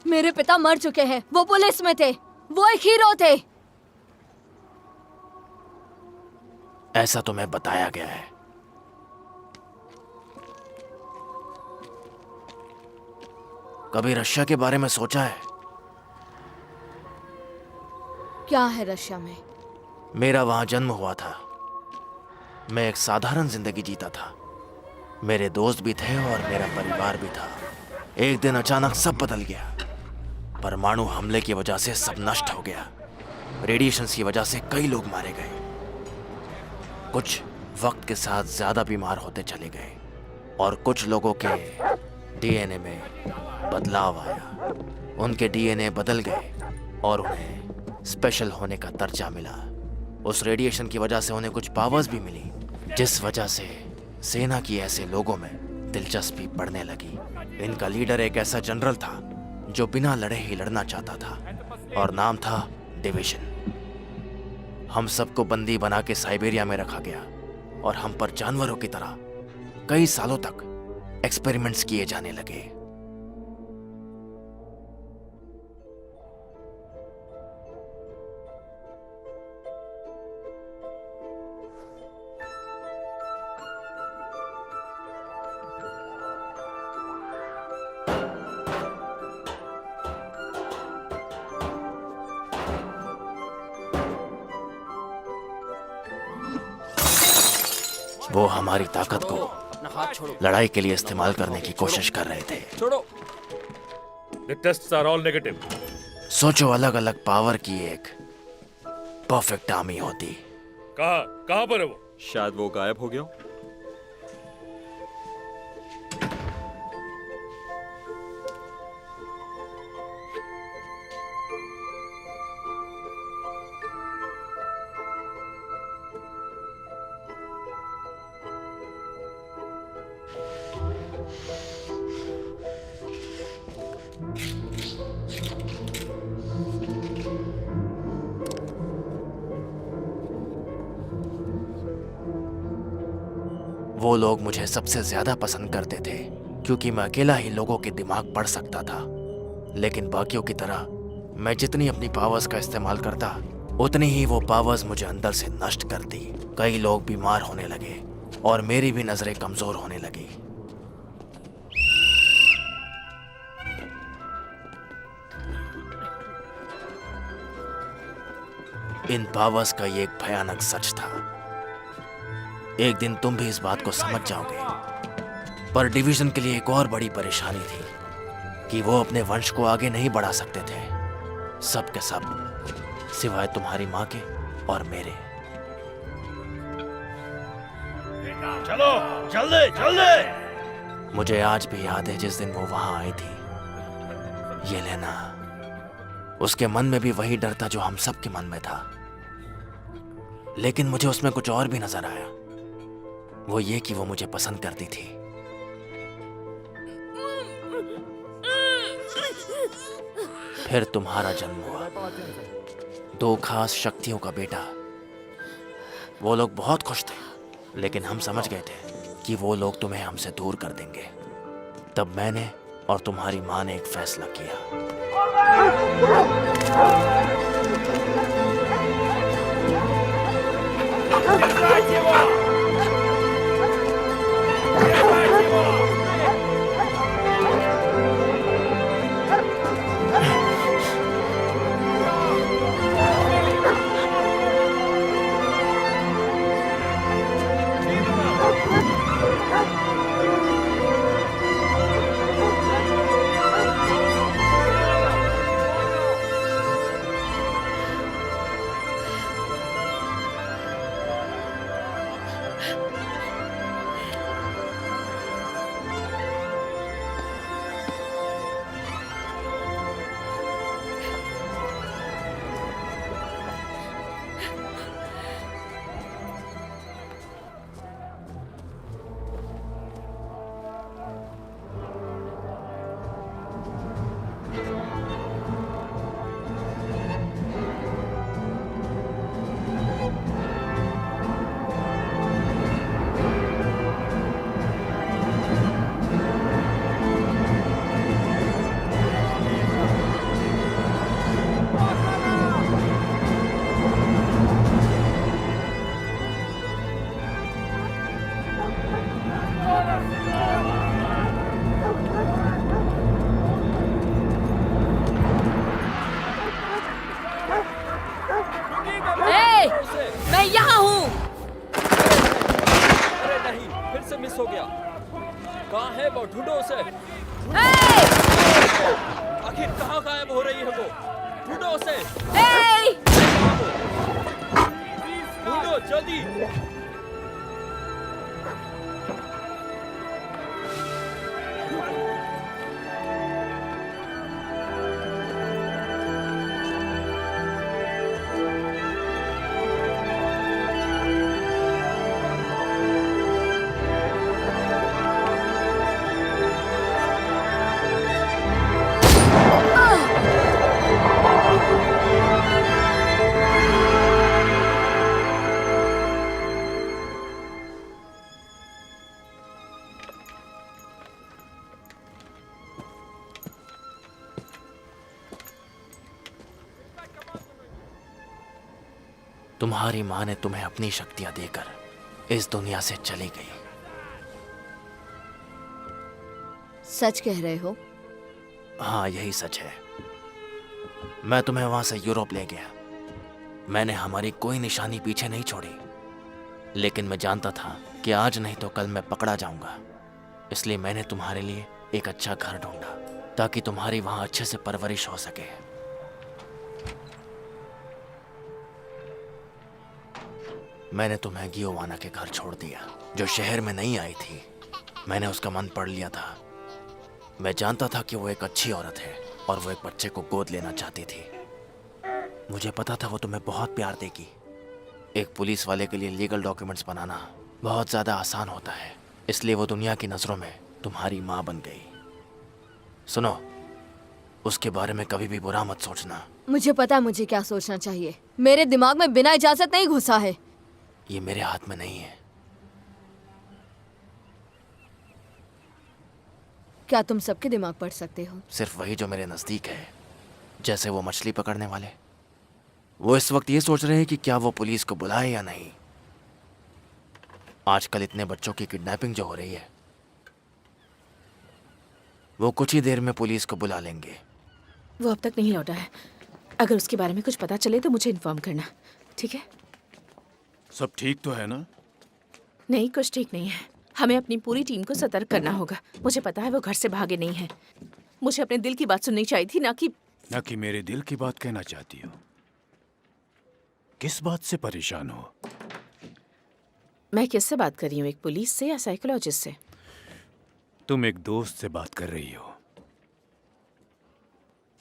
मेरे पिता मर चुके हैं। वो पुलिस में थे। वो एक हीरो थे। ऐसा तुम्हें बताया गया है। कभी रशिया के बारे में सोचा है? क्या है रशिया में? मेरा वहां जन्म हुआ था। मैं एक साधारण जिंदगी जीता था। मेरे दोस्त भी थे और मेरा परिवार भी था। एक दिन अचानक सब बदल गया। परमाणु हमले की वजह से सब नष्ट हो गया। रेडिएशन की वजह से कई लोग मारे गए। कुछ वक्त के साथ ज्यादा बीमार होते चले गए और कुछ लोगों के डीएनए में बदलाव आया। उनके डीएनए बदल गए और उन्हें स्पेशल होने का दर्जा मिला। उस रेडिएशन की वजह से उन्हें कुछ पावर्स भी मिली, जिस वजह से सेना की ऐसे लोगों में दिलचस्पी बढ़ने लगी। इनका लीडर एक ऐसा जनरल था जो बिना लड़े ही लड़ना चाहता था और नाम था डिवीजन। हम सबको बंदी बना के साइबेरिया में रखा गया और हम पर जानवरों की तरह कई सालों तक एक्सपेरिमेंट्स किए जाने लगे। वो हमारी ताकत को लड़ाई के लिए इस्तेमाल करने की कोशिश कर रहे थे। छोड़ो। The tests are all negative. सोचो, अलग अलग पावर की एक परफेक्ट आर्मी होती। कहाँ पर है वो? शायद वो गायब हो गया। वो लोग मुझे सबसे ज्यादा पसंद करते थे क्योंकि मैं अकेला ही लोगों के दिमाग पढ़ सकता था। लेकिन बाकियों की तरह मैं जितनी अपनी पावर्स का इस्तेमाल करता, उतनी ही वो पावर्स मुझे अंदर से नष्ट करती। कई लोग बीमार होने लगे और मेरी भी नजरें कमजोर होने लगी। इन पावर्स का ये एक भयानक सच था। एक दिन तुम भी इस बात को समझ जाओगे। पर डिवीजन के लिए एक और बड़ी परेशानी थी। कि वो अपने वंश को आगे नहीं बढ़ा सकते थे, सब के सब, सिवाय तुम्हारी माँ के और मेरे। चलो जल्दी जल्दी। मुझे आज भी याद है जिस दिन वो वहां आई थी, ये लेना। उसके मन में भी वही डर था जो हम सब के मन में था, लेकिन मुझे उसमें कुछ और भी नजर आया। वो ये कि वो मुझे पसंद करती थी। फिर तुम्हारा जन्म हुआ, दो खास शक्तियों का बेटा। वो लोग बहुत खुश थे, लेकिन हम समझ गए थे कि वो लोग तुम्हें हमसे दूर कर देंगे। तब मैंने और तुम्हारी माँ ने एक फैसला किया। मैं यहाँ हूँ। अरे नहीं, फिर से मिस हो गया। कहाँ है वो? ढूंढो उसे। आखिर कहाँ गायब हो रही है वो? ढूंढो उसे। ढूंढो जल्दी। तुम्हारी माँ ने तुम्हें अपनी शक्तियां देकर इस दुनिया से चली गई। सच कह रहे हो? हाँ, यही सच है। मैं तुम्हें वहां से यूरोप ले गया। मैंने हमारी कोई निशानी पीछे नहीं छोड़ी, लेकिन मैं जानता था कि आज नहीं तो कल मैं पकड़ा जाऊंगा। इसलिए मैंने तुम्हारे लिए एक अच्छा घर ढूंढा ताकि तुम्हारी वहां अच्छे से परवरिश हो सके। मैंने तुम्हें गियोवाना के घर छोड़ दिया, जो शहर में नहीं आई थी। मैंने उसका मन पढ़ लिया था। मैं जानता था कि वो एक अच्छी औरत है और वो एक बच्चे को गोद लेना चाहती थी। मुझे पता था वो तुम्हें बहुत प्यार देगी। एक पुलिस वाले के लिए लीगल डॉक्यूमेंट्स बनाना बहुत ज़्यादा आसान होता है, इसलिए वो दुनिया की नज़रों में तुम्हारी माँ बन गई। सुनो, उसके बारे में कभी भी बुरा मत सोचना। मुझे पता है मुझे क्या सोचना चाहिए। मेरे दिमाग में बिना इजाजत नहीं घुसा है। ये मेरे हाथ में नहीं है। क्या तुम सबके दिमाग पढ़ सकते हो? सिर्फ वही जो मेरे नज़दीक है, जैसे वो मछली पकड़ने वाले। वो इस वक्त ये सोच रहे हैं कि क्या वो पुलिस को बुलाए या नहीं। आजकल इतने बच्चों की किडनैपिंग जो हो रही है, वो कुछ ही देर में पुलिस को बुला लेंगे। वो अब तक नहीं लौटा है। अगर उसके बारे में कुछ पता चले तो मुझे इन्फॉर्म करना, ठीक है? सब ठीक तो है ना? नहीं, कुछ ठीक नहीं है। हमें अपनी पूरी टीम को सतर्क करना होगा। मुझे पता है वो घर से भागे नहीं है। मुझे अपने दिल की बात सुननी चाहिए थी, ना कि मेरे दिल की बात कहना चाहती हो। किस बात से परेशान हो? मैं किससे बात कर रही हूँ, एक पुलिस से या साइकोलॉजिस्ट से? तुम एक दोस्त से बात कर रही हो।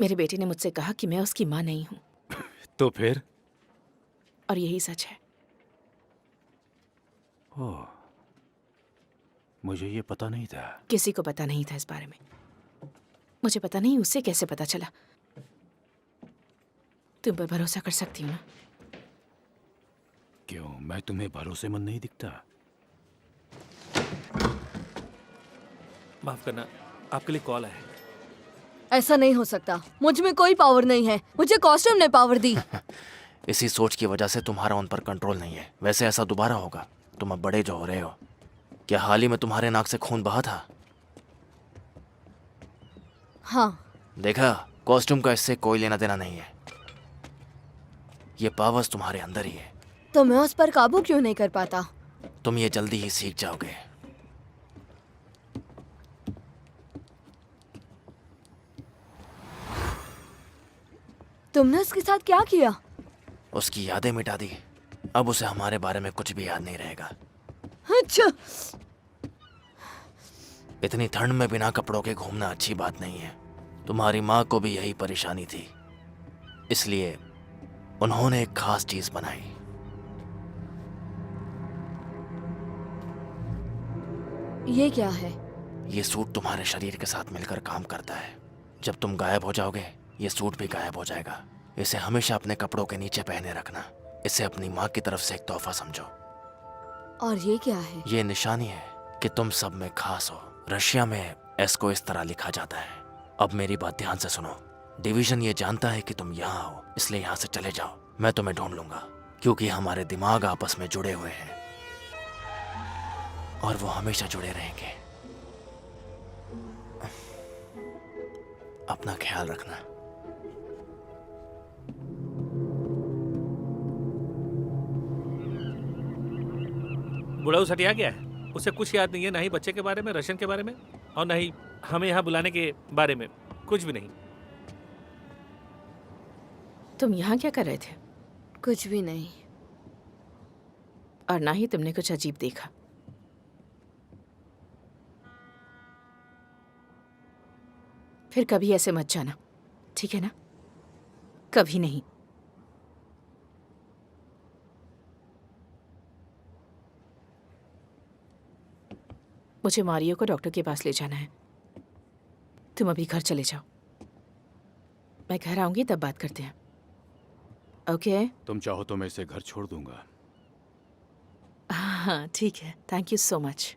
मेरे बेटे ने मुझसे कहा कि मैं उसकी माँ नहीं हूँ, तो फिर? और यही सच है। ओह, मुझे ये पता नहीं था। किसी को पता नहीं था इस बारे में। मुझे पता नहीं उसे कैसे पता चला। तुम पर भरोसा कर सकती हूँ ना? क्यों, मैं तुम्हें भरोसेमंद नहीं दिखता? माफ करना, आपके लिए कॉल आया। ऐसा नहीं हो सकता, मुझ में कोई पावर नहीं है, मुझे कॉस्ट्यूम ने पावर दी। इसी सोच की वजह से तुम्हारा उन पर कंट्रोल नहीं है। वैसे ऐसा दोबारा होगा, तुम अब बड़े जो हो रहे हो। क्या हाल ही में तुम्हारे नाक से खून बहा था? हाँ। देखा, कॉस्ट्यूम का इससे कोई लेना देना नहीं है। ये पावर्स तुम्हारे अंदर ही है। तो मैं उस पर काबू क्यों नहीं कर पाता? तुम ये जल्दी ही सीख जाओगे। तुमने उसके साथ क्या किया? उसकी यादें मिटा दी। अब उसे हमारे बारे में कुछ भी याद नहीं रहेगा। अच्छा। इतनी ठंड में बिना कपड़ों के घूमना अच्छी बात नहीं है। तुम्हारी माँ को भी यही परेशानी थी, इसलिए उन्होंने एक खास चीज बनाई। ये क्या है? ये सूट तुम्हारे शरीर के साथ मिलकर काम करता है। जब तुम गायब हो जाओगे, ये सूट भी गायब हो जाएगा। इसे हमेशा अपने कपड़ों के नीचे पहने रखना। इसे अपनी माँ की तरफ से एक तोहफा समझो। और ये क्या है? ये निशानी है कि तुम सब में खास हो। रशिया में एस को इस तरह लिखा जाता है। अब मेरी बात ध्यान से सुनो। डिवीजन ये जानता है कि तुम यहाँ हो, इसलिए यहाँ से चले जाओ। मैं तुम्हें ढूंढ लूंगा, क्योंकि हमारे दिमाग आपस में जुड़े हुए हैं और वो हमेशा जुड़े रहेंगे। अपना ख्याल रखना। बुढ़ाऊ सटिया गया है, उसे कुछ याद नहीं है, ना ही बच्चे के बारे में, रशन के बारे में, और ना ही हमें यहाँ बुलाने के बारे में, कुछ भी नहीं। तुम यहाँ क्या कर रहे थे? कुछ भी नहीं। और ना ही तुमने कुछ अजीब देखा। फिर कभी ऐसे मत जाना, ठीक है ना? कभी नहीं। मुझे मारियो को डॉक्टर के पास ले जाना है। तुम अभी घर चले जाओ, मैं घर आऊंगी तब बात करते हैं, ओके? तुम चाहो तो मैं इसे घर छोड़ दूंगा। हाँ ठीक है, थैंक यू सो मच।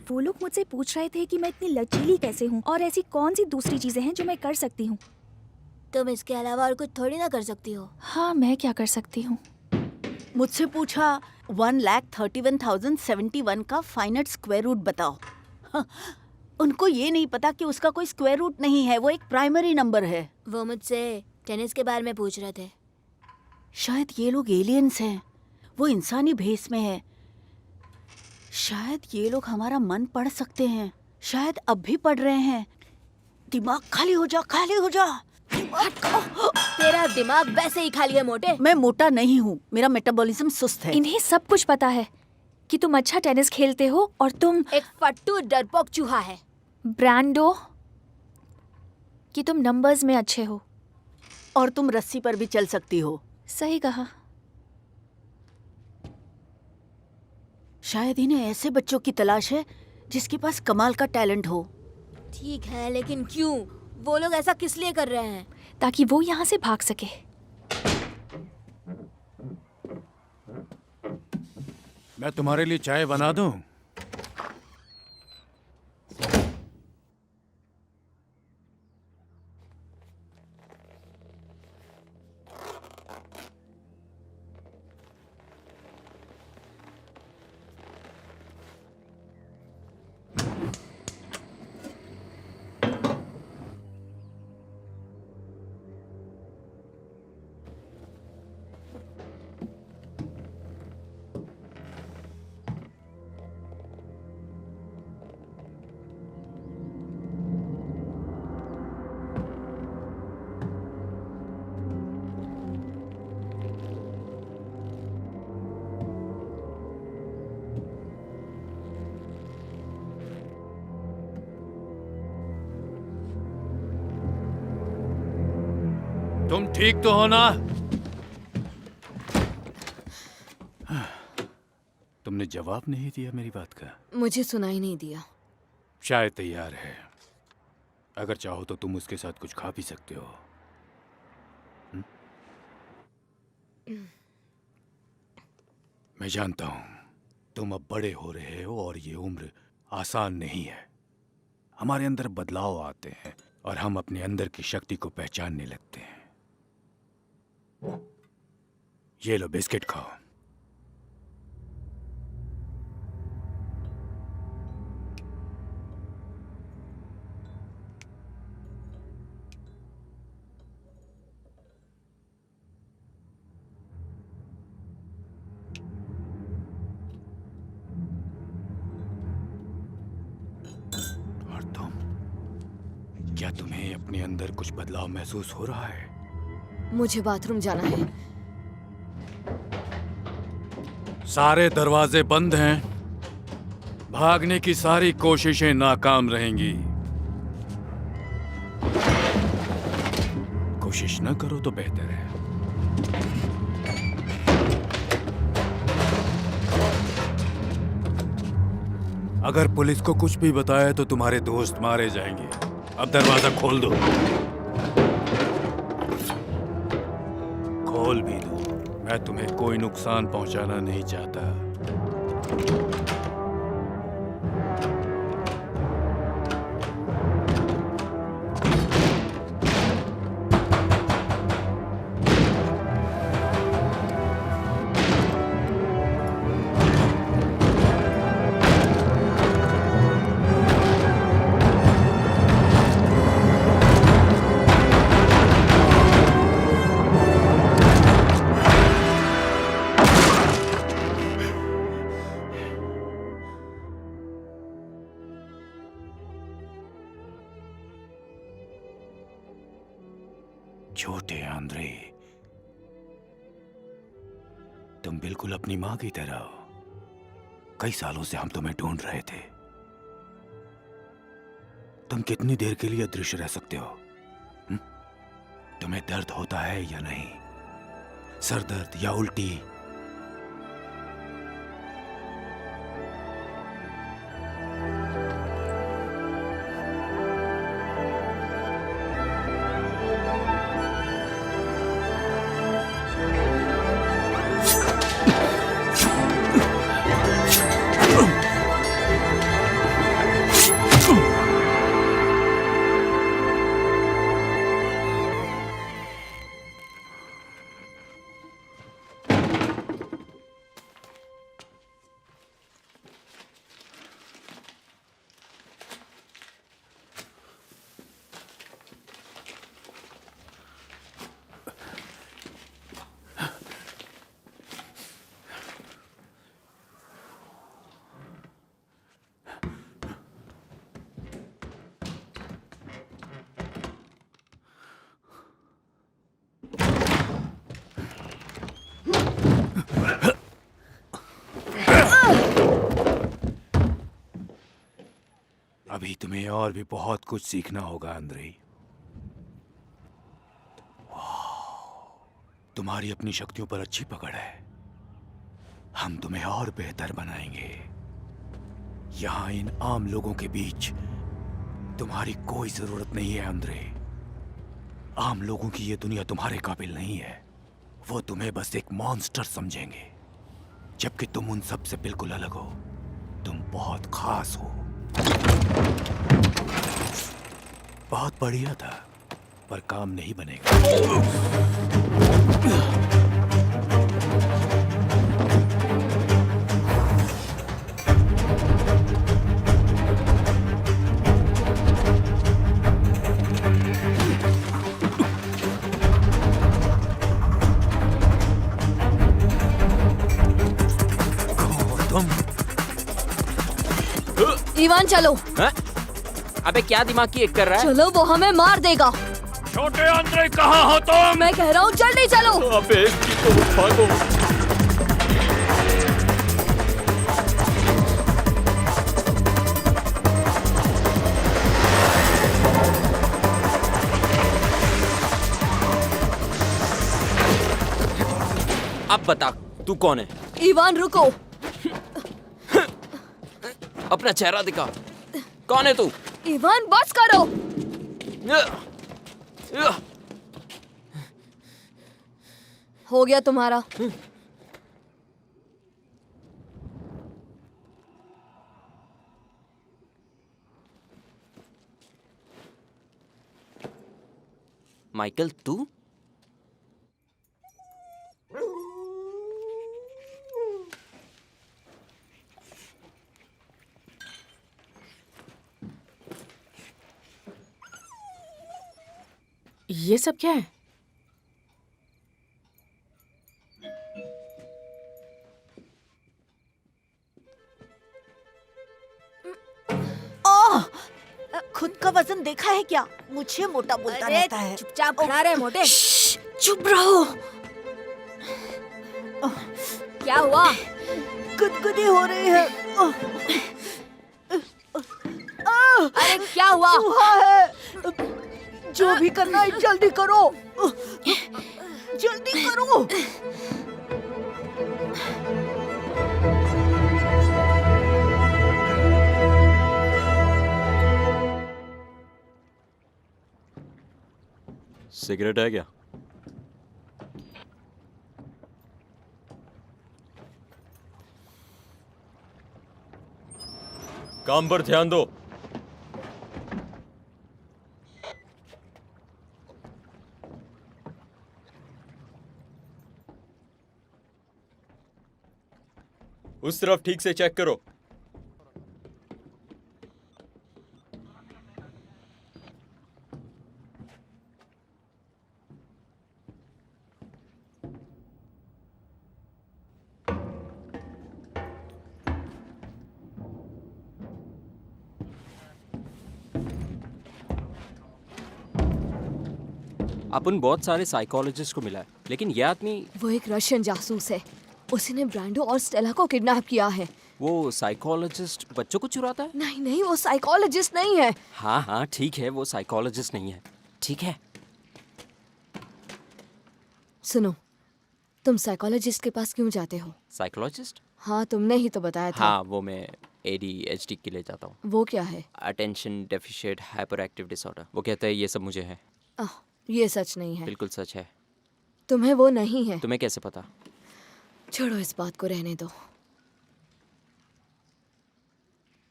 वो लोग मुझसे पूछ रहे थे कि मैं इतनी लचीली कैसे हूँ और ऐसी कौन सी दूसरी चीजें हैं जो मैं कर सकती हूँ। तुम इसके अलावा और कुछ थोड़ी ना कर सकती हो। हाँ, मैं क्या कर सकती हूँ? मुझसे पूछा 1,31,071 का फाइनट स्क्वायर रूट बताओ। हाँ, उनको ये नहीं पता कि उसका कोई स्क्वायर रूट नहीं है, वो एक प्राइमरी नंबर है। वो मुझसे टेनिस के बारे में पूछ रहे थे। शायद ये लोग एलियंस हैं, वो इंसानी भेस में है। शायद ये लोग हमारा मन पढ़ सकते हैं, शायद अब भी पढ़ रहे हैं। दिमाग खाली हो जा, खाली हो जा। तेरा दिमाग वैसे ही खाली है मोटे। मैं मोटा नहीं हूँ, मेरा मेटाबॉलिज्म सुस्त है। इन्हें सब कुछ पता है कि तुम अच्छा टेनिस खेलते हो और तुम एक फट्टू डरपोक चूहा है। ब्रांडो, कि तुम नंबर्स में अच्छे हो और तुम रस्सी पर भी चल सकती हो। सही कहा। शायद इन्हें ऐसे बच्चों की तलाश है जिसके पास कमाल का टैलेंट हो। ठीक है, लेकिन क्यों? वो लोग ऐसा किस लिए कर रहे हैं? ताकि वो यहाँ से भाग सके। मैं तुम्हारे लिए चाय बना दूं? तुम ठीक तो हो ना? तुमने जवाब नहीं दिया मेरी बात का। मुझे सुनाई नहीं दिया। शायद तैयार है। अगर चाहो तो तुम उसके साथ कुछ खा भी सकते हो। मैं जानता हूं तुम अब बड़े हो रहे हो और ये उम्र आसान नहीं है। हमारे अंदर बदलाव आते हैं और हम अपने अंदर की शक्ति को पहचानने लगते हैं। ये लो बिस्किट खाओ। क्या तुम्हें अपने अंदर कुछ बदलाव महसूस हो रहा है? मुझे बाथरूम जाना है। सारे दरवाजे बंद हैं। भागने की सारी कोशिशें नाकाम रहेंगी। कोशिश न करो तो बेहतर है। अगर पुलिस को कुछ भी बताया तो तुम्हारे दोस्त मारे जाएंगे। अब दरवाजा खोल दो। खोल भी दो। मैं तुम्हें कोई नुकसान पहुंचाना नहीं चाहता। छोटे आंद्रे, तुम बिल्कुल अपनी माँ की तरह हो। कई सालों से हम तुम्हें ढूंढ रहे थे। तुम कितनी देर के लिए अदृश्य रह सकते हो? तुम्हें दर्द होता है या नहीं? सर दर्द या उल्टी? अभी तुम्हें और भी बहुत कुछ सीखना होगा आंद्रे। तुम्हारी अपनी शक्तियों पर अच्छी पकड़ है। हम तुम्हें और बेहतर बनाएंगे। यहां इन आम लोगों के बीच तुम्हारी कोई जरूरत नहीं है आंद्रे। आम लोगों की ये दुनिया तुम्हारे काबिल नहीं है। वो तुम्हें बस एक मॉन्स्टर समझेंगे, जबकि तुम उन सब से बिल्कुल अलग हो। तुम बहुत खास हो। बहुत बढ़िया था, पर काम नहीं बनेगा। इवान चलो। है? अबे क्या दिमाग की एक कर रहा है? चलो, वो हमें मार देगा। छोटे आंद्रे कहाँ हो तुम? मैं कह रहा हूँ जल्दी चलो। अबे भागो। बता तू कौन है? इवान रुको। अपना चेहरा दिखा, कौन है तू? इवान बस करो। हो गया तुम्हारा। माइकल तू? ये सब क्या है? ओह! खुद का वजन देखा है क्या? मुझे मोटा बोलता रहता है। चुपचाप खड़ा रहे मोटे। चुप रहो। क्या हुआ? गुदगुदी हो रही है। अरे क्या हुआ? चूहा है। जो भी करना है जल्दी करो। जल्दी करो। सिगरेट है क्या? काम पर ध्यान दो। उस तरफ ठीक से चेक करो। अपन बहुत सारे साइकोलॉजिस्ट को मिला है, लेकिन ये आदमी वो एक रशियन जासूस है। उसने ब्रांडो और स्टेला को किडनैप किया है। वो साइकोलॉजिस्ट बच्चों को चुराता है? नहीं नहीं, वो साइकोलॉजिस्ट नहीं है। हाँ हाँ ठीक है, वो साइकोलॉजिस्ट नहीं है। ठीक है। सुनो, तुम साइकोलॉजिस्ट के पास क्यों जाते हो? साइकोलॉजिस्ट? हाँ, तुमने ही तो बताया था। हाँ, वो मैं ADHD के लिए जाता हूँ। वो क्या है? Attention deficit hyper active disorder. वो कहता है ये सब मुझे है। ये सच नहीं है। बिल्कुल सच है। तुम्हें वो नहीं है। तुम्हें कैसे पता? छोड़ो, इस बात को रहने दो।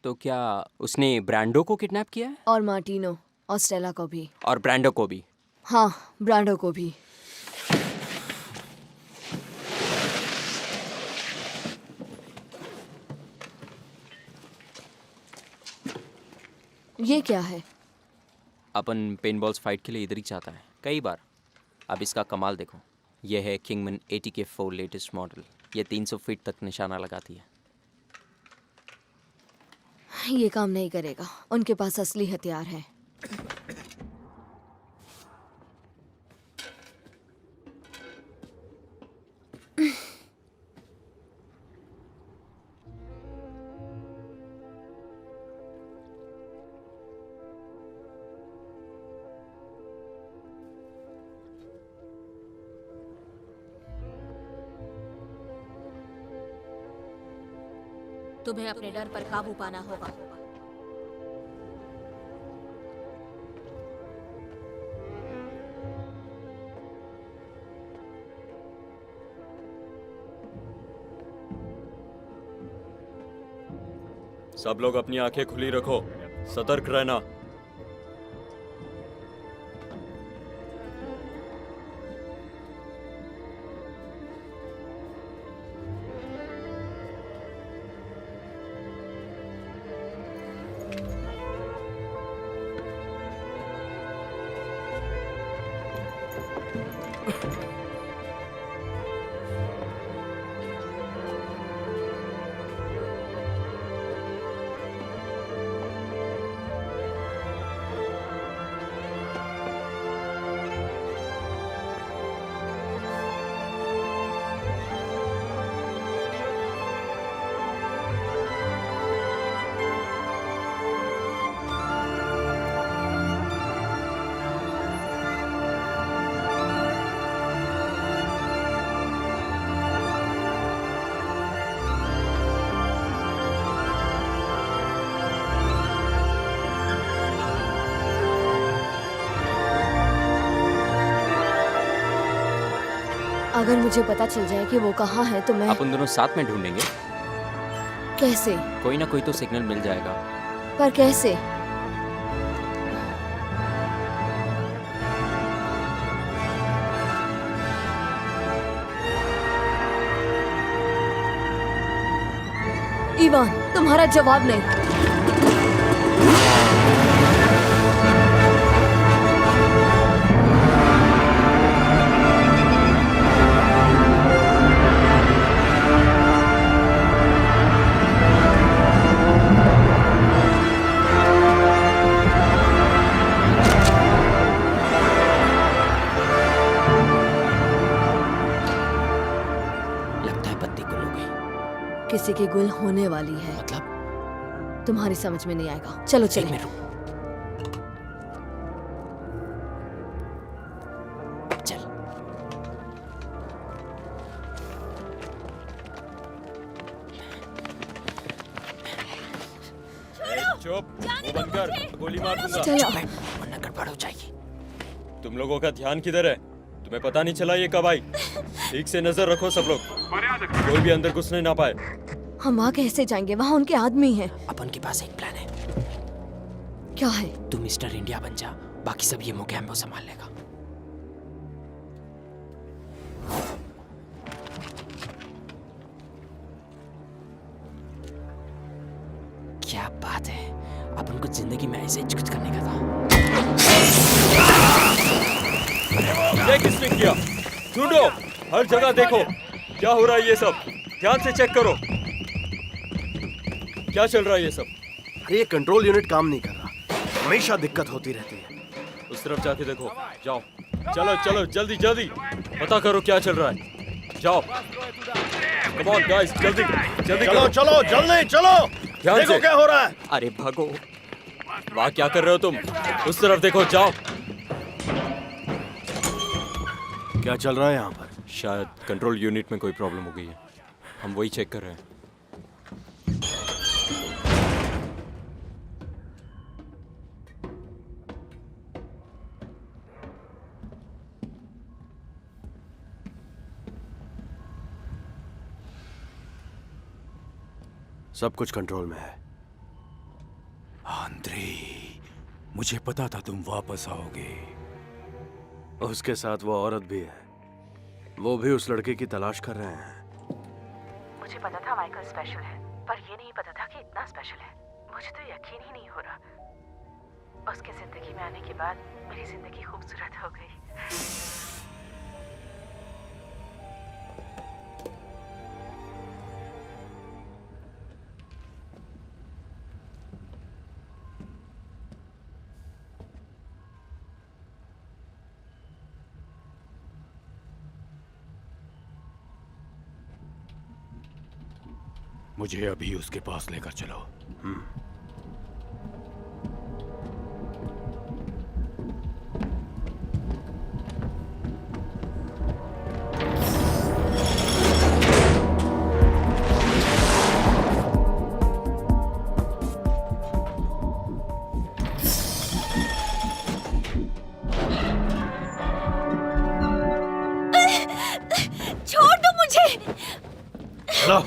तो क्या उसने ब्रांडो को किडनैप किया है? और मार्टिनो और स्टेला को भी। और ब्रांडो को भी? हाँ, ब्रांडो को भी। ये क्या है? अपन पेनबॉल्स फाइट के लिए इधर ही चाहता है कई बार। अब इसका कमाल देखो। यह है किंगमैन ATK4 लेटेस्ट मॉडल। ये 300 फीट तक निशाना लगाती है। ये काम नहीं करेगा। उनके पास असली हथियार है। तुम्हें अपने डर पर काबू पाना होगा। सब लोग अपनी आंखें खुली रखो, सतर्क रहना। अगर मुझे पता चल जाए कि वो कहाँ है तो मैं अपन दोनों साथ में ढूंढेंगे। कैसे? कोई ना कोई तो सिग्नल मिल जाएगा। पर कैसे? इवान, तुम्हारा जवाब नहीं। किसी की गुल होने वाली है। मतलब? तुम्हारी समझ में नहीं आएगा। चलो चलो। चल। चुप, वो बंद कर, गोली मार दूंगा। चलो। वरना गड़बड़ हो जाएगी। तुम लोगों का ध्यान किधर है? तुम्हें पता नहीं चला ये कब आई? ठीक से नजर रखो सब लोग, कोई भी अंदर घुसने ना पाए। हम वहाँ कैसे जाएंगे? वहाँ उनके आदमी हैं। अपन के पास एक प्लान है। क्या है? तू मिस्टर इंडिया बन जा, बाकी सब ये मोगैम्बो संभाल लेगा। क्या बात है, अपन को जिंदगी में ऐसे कुछ करने का था। ये किसने किया? ढूंढो, हर जगह देखो, क्या हो रहा है ये सब? ध्यान से चेक करो, क्या चल रहा है ये सब? ये कंट्रोल यूनिट काम नहीं कर रहा, हमेशा दिक्कत होती रहती है। उस तरफ जाके देखो, जाओ। चलो चलो, जल्दी जल्दी पता करो क्या चल रहा है। जाओ, कम ऑन गाइस, जल्दी जल्दी चलो करो। चलो, जल्दी चलो, ध्यान देखो से। क्या हो रहा है। अरे भागो। वाह, क्या कर रहे हो तुम? उस तरफ देखो, जाओ। क्या चल रहा है यहाँ पर? शायद कंट्रोल यूनिट में कोई प्रॉब्लम हो गई है, हम वही चेक कर रहे हैं। सब कुछ कंट्रोल में है। आंद्रे, मुझे पता था तुम वापस आओगे। उसके साथ वो औरत भी है, वो भी उस लड़के की तलाश कर रहे हैं। मुझे पता था माइकल स्पेशल है, पर ये नहीं पता था कि इतना स्पेशल है। मुझे तो यकीन ही नहीं हो रहा। उसके जिंदगी में आने के बाद मेरी जिंदगी खूबसूरत हो गई। मुझे अभी उसके पास लेकर चलो। छोड़ दो मुझे। चलो।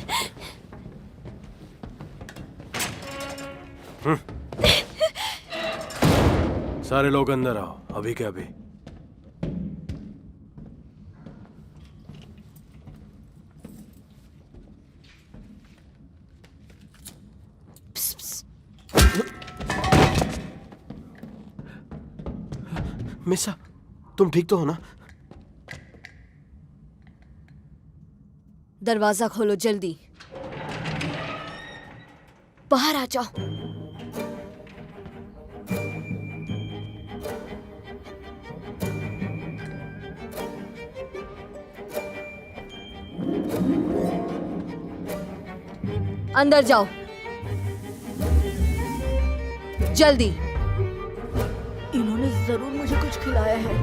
सारे लोग अंदर आओ, अभी के अभी। मिसा, तुम ठीक तो हो ना? दरवाजा खोलो जल्दी। बाहर आ जाओ। अंदर जाओ जल्दी। इन्होंने जरूर मुझे कुछ खिलाया है।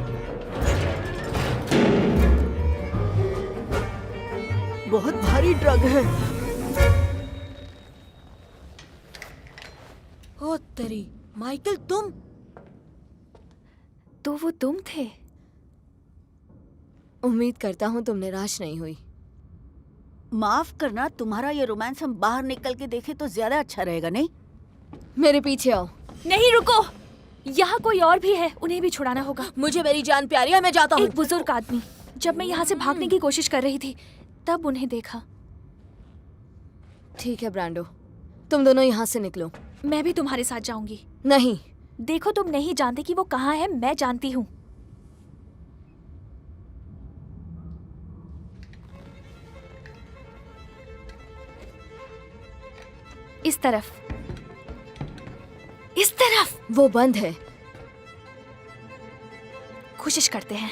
बहुत भारी ड्रग है। ओ तेरी, माइकल तुम? तो वो तुम थे? उम्मीद करता हूँ तुम निराश नहीं हुई। माफ करना, तुम्हारा ये रोमांस हम बाहर निकल के देखे तो ज्यादा अच्छा रहेगा, नहीं? मेरे पीछे आओ। नहीं, रुको, यहाँ कोई और भी है, उन्हें भी छुड़ाना होगा। मुझे मेरी जान प्यारी है, मैं जाता हूँ। एक बुजुर्ग आदमी, जब मैं यहाँ से भागने की कोशिश कर रही थी तब उन्हें देखा। ठीक है ब्रांडो, तुम दोनों यहाँ से निकलो। मैं भी तुम्हारे साथ जाऊंगी। नहीं। देखो, तुम नहीं जानते कि वो कहाँ है, मैं जानती हूँ। इस तरफ, इस तरफ। वो बंद है। कोशिश करते हैं।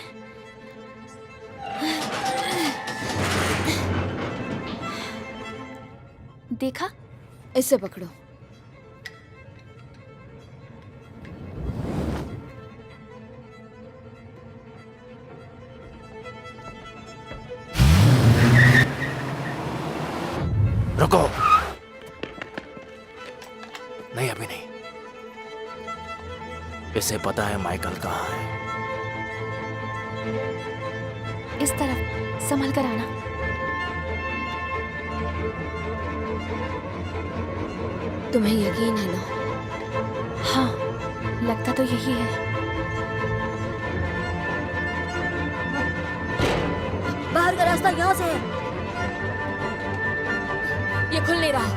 देखा? इसे पकड़ो। रुको। नहीं, अभी नहीं। इसे पता है माइकल कहाँ है। इस तरफ, संभल कर आना। तुम्हें यकीन है ना? हाँ, लगता तो यही है। बाहर का रास्ता यहाँ से है। ये खुल नहीं रहा।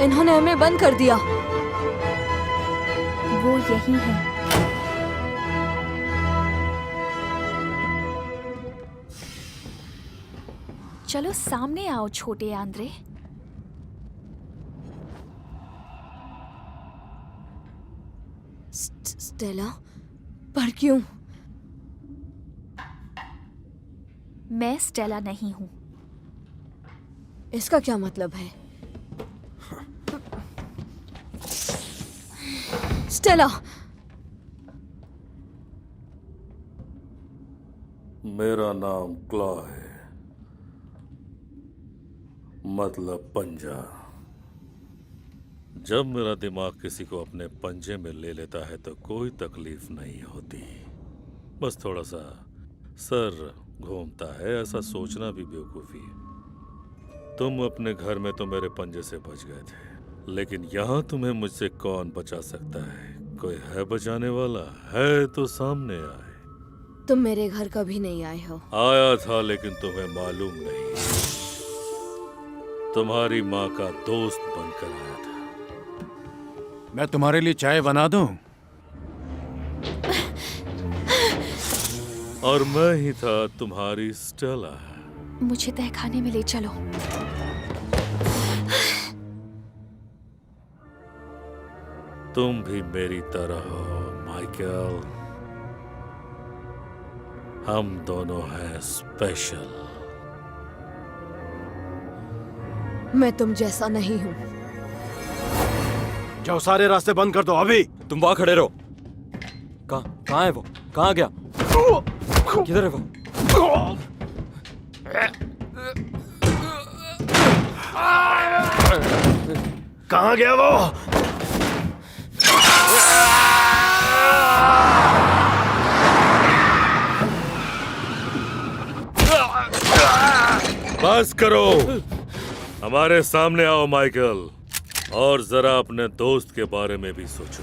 इन्होंने हमें बंद कर दिया। वो यही है। चलो सामने आओ छोटे आंद्रे। स्टेला, पर क्यों? मैं स्टेला नहीं हूं। इसका क्या मतलब है? स्टेला! मेरा नाम क्लॉ है, मतलब पंजा। जब मेरा दिमाग किसी को अपने पंजे में ले लेता है तो कोई तकलीफ नहीं होती, बस थोड़ा सा सर घूमता है। ऐसा सोचना भी बेवकूफ़ी है। तुम अपने घर में तो मेरे पंजे से बच गए थे, लेकिन यहाँ तुम्हें मुझसे कौन बचा सकता है? कोई है बचाने वाला? है तो सामने आए। तुम मेरे घर कभी नहीं आए हो। आया था, लेकिन तुम्हें मालूम नहीं। तुम्हारी माँ का दोस्त बनकर आया था। मैं तुम्हारे लिए चाय बना दूं? और मैं ही था तुम्हारी स्टेला। मुझे तहखाने में ले चलो। तुम भी मेरी तरह हो माइकल। हम दोनों हैं स्पेशल। मैं तुम जैसा नहीं हूँ। जाओ, सारे रास्ते बंद कर दो अभी। तुम वहां खड़े रहो। कहाँ है वो? कहाँ गया? किधर है वो? कहाँ गया वो? बस करो, हमारे सामने आओ माइकल, और जरा अपने दोस्त के बारे में भी सोचो।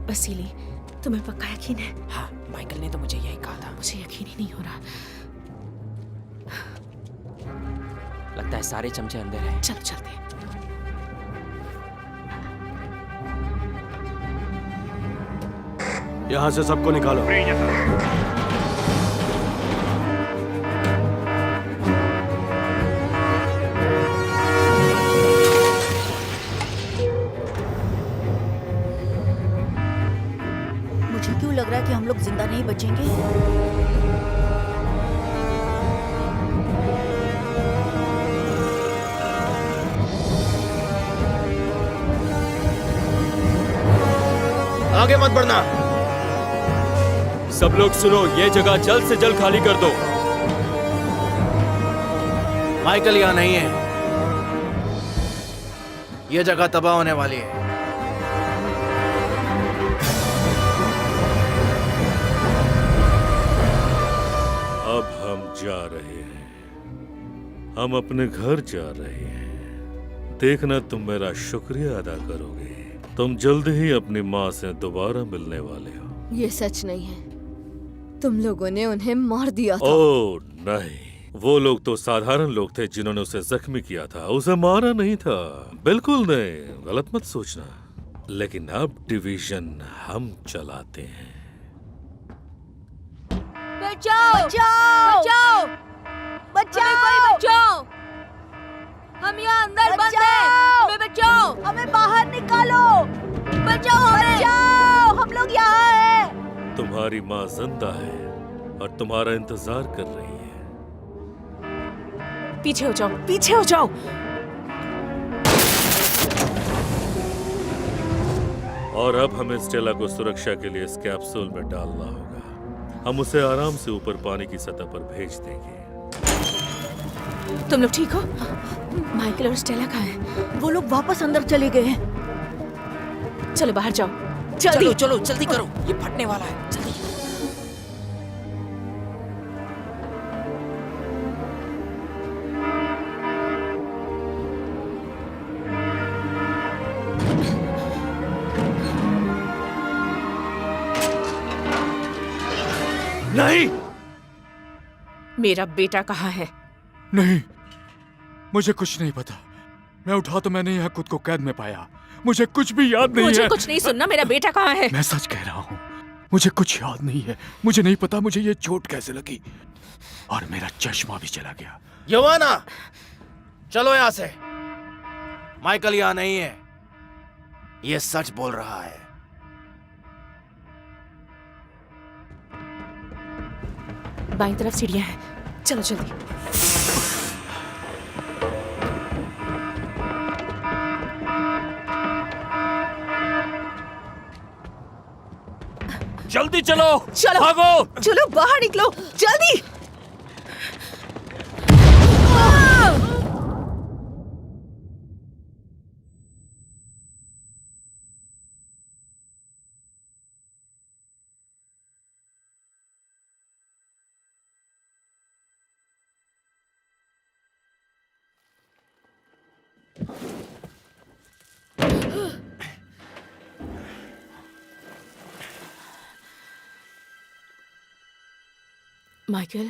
वसीली, तुम्हें पक्का यकीन है? हाँ, माइकल ने तो मुझे यही कहा था। मुझे यकीन ही नहीं हो रहा। लगता है सारे चमचे अंदर हैं। चलो चलते हैं। यहाँ से सबको निकालो। मुझे क्यों लग रहा है कि हम लोग जिंदा नहीं बचेंगे? आगे मत बढ़ना। सब लोग सुनो, ये जगह जल्द से जल्द खाली कर दो। माइकल यहाँ नहीं है। ये जगह तबाह होने वाली है। अब हम जा रहे हैं। हम अपने घर जा रहे हैं। देखना तुम मेरा शुक्रिया अदा करोगे। तुम जल्द ही अपनी माँ से दोबारा मिलने वाले हो। ये सच नहीं है। तुम लोगों ने उन्हें मार दिया था। ओह नहीं, वो लोग तो साधारण लोग थे जिन्होंने उसे जख्मी किया था। उसे मारा नहीं था। बिल्कुल नहीं, गलत मत सोचना। लेकिन अब डिवीजन हम चलाते हैं। बचाओ बचाओ! बचाओ बचाओ! हमें कोई बचाओ। हम यहाँ अंदर बंद हैं। हमें बचाओ। हमें बाहर निकालो! बचाओ हमें। बचाओ! हम लोग यहाँ हैं। तुम्हारी माँ जिंदा है और तुम्हारा इंतजार कर रही है। पीछे हो जाओ, पीछे हो जाओ। और अब हमें स्टेला को सुरक्षा के लिए इस कैप्सूल में डालना होगा। हम उसे आराम से ऊपर पानी की सतह पर भेज देंगे। तुम लोग ठीक हो? माइकल और स्टेला कहाँ हैं? वो लोग वापस अंदर चले गए हैं। चलो बाहर जाओ, चलो चलो जल्दी करो, ये फटने वाला है। जल्दी। नहीं, मेरा बेटा कहाँ है? नहीं, मुझे कुछ नहीं पता। मैं उठा तो मैंने यहाँ खुद को कैद में पाया। मुझे कुछ भी याद नहीं है। मुझे कुछ नहीं सुनना। मेरा बेटा कहाँ है? मैं सच कह रहा हूँ, मुझे कुछ याद नहीं है। मुझे नहीं पता मुझे ये चोट कैसे लगी, और मेरा चश्मा भी चला गया। यवाना, चलो यहाँ से। माइकल यहाँ नहीं है। ये सच बोल रहा है। बाईं तरफ सीढ़ियां हैं, चलो जल्दी। जल्दी चलो, चलो भागो। चलो, बाहर निकलो जल्दी। माइकल,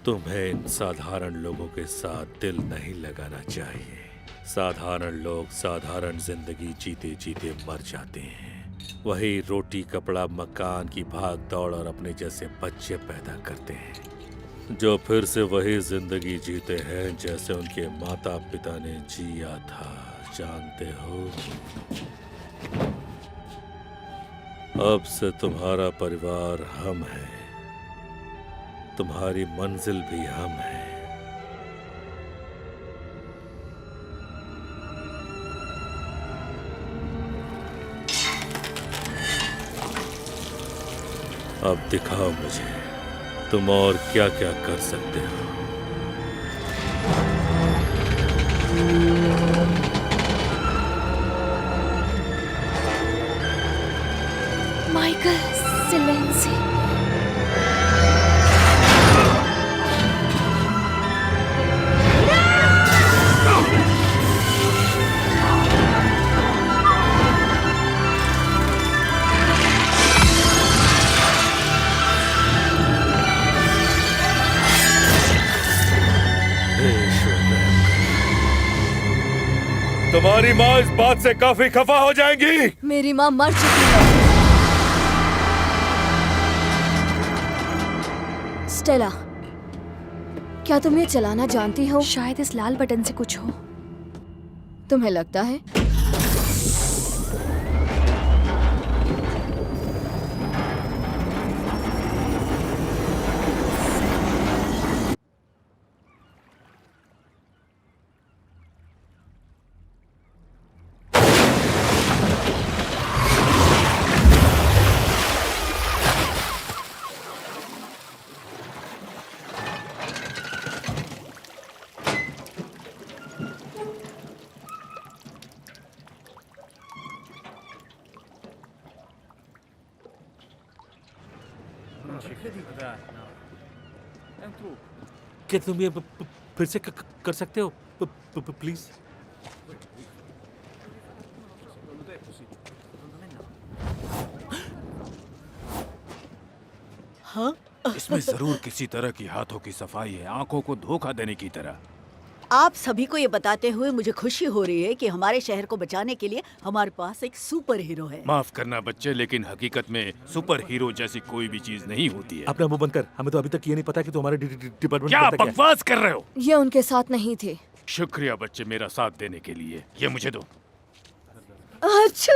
तुम्हें इन साधारण लोगों के साथ दिल नहीं लगाना चाहिए। साधारण लोग साधारण जिंदगी जीते जीते मर जाते हैं। वही रोटी कपड़ा मकान की भाग दौड़ और अपने जैसे बच्चे पैदा करते हैं, जो फिर से वही जिंदगी जीते हैं जैसे उनके माता पिता ने जिया था। जानते हो, अब से तुम्हारा परिवार हम है, तुम्हारी मंजिल भी हम है। अब दिखाओ मुझे तुम और क्या क्या कर सकते हो। माइकल, सिलेंसी। तुम्हारी माँ इस बात से काफी खफा हो जाएंगी। मेरी माँ मर चुकी है। स्टेला, क्या तुम ये चलाना जानती हो? शायद इस लाल बटन से कुछ हो। तुम्हें लगता है? क्या तुम ये फिर से कर सकते हो प्लीज? हाँ? इसमें जरूर किसी तरह की हाथों की सफाई है, आंखों को धोखा देने की तरह। आप सभी को ये बताते हुए मुझे खुशी हो रही है कि हमारे शहर को बचाने के लिए हमारे पास एक सुपर हीरो है। माफ करना बच्चे, लेकिन हकीकत में सुपर हीरो जैसी कोई भी चीज नहीं होती है। अपना मुंह बंद कर, हमें तो अभी तक ये नहीं पता कि तुम्हारे डिपार्टमेंट क्या बकवास कर रहे हो? ये उनके साथ नहीं थे। शुक्रिया बच्चे मेरा साथ देने के लिए। ये मुझे दो। अच्छा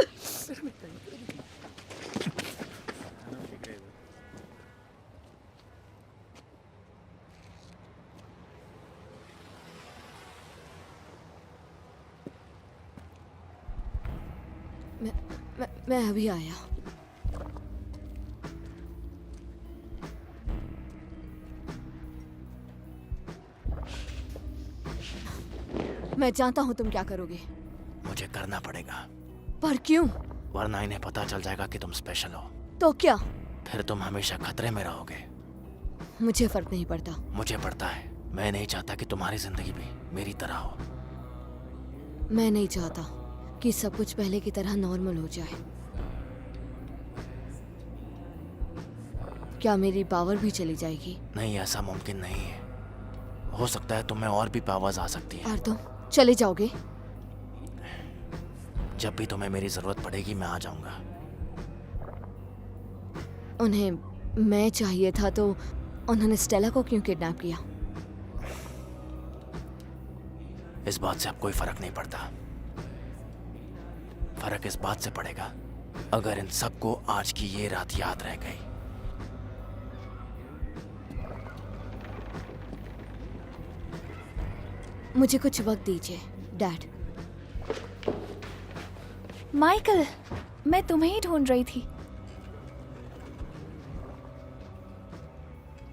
मैं अभी आया। मैं जानता हूँ तुम क्या करोगे। मुझे करना पड़ेगा। पर क्यों? वरना इन्हें पता चल जाएगा कि तुम स्पेशल हो। तो क्या? फिर तुम हमेशा खतरे में रहोगे। मुझे फर्क नहीं पड़ता। मुझे पड़ता है। मैं नहीं चाहता कि तुम्हारी जिंदगी भी मेरी तरह हो। मैं नहीं चाहता कि सब कुछ पहले की तरह नॉर्मल हो जाए। क्या मेरी पावर भी चली जाएगी? नहीं, ऐसा मुमकिन नहीं है। हो सकता है तुम्हें और भी पावर्स आ सकती है। और तुम चले जाओगे? जब भी तुम्हें मेरी जरूरत पड़ेगी मैं आ जाऊंगा। उन्हें मैं चाहिए था तो उन्होंने स्टेला को क्यों किडनैप किया? इस बात से अब कोई फर्क नहीं पड़ता। फर्क इस बात से पड़ेगा अगर इन सबको आज की ये रात याद रह गई। मुझे कुछ वक्त दीजिए डैड। माइकल, मैं तुम्हें ही ढूंढ रही थी।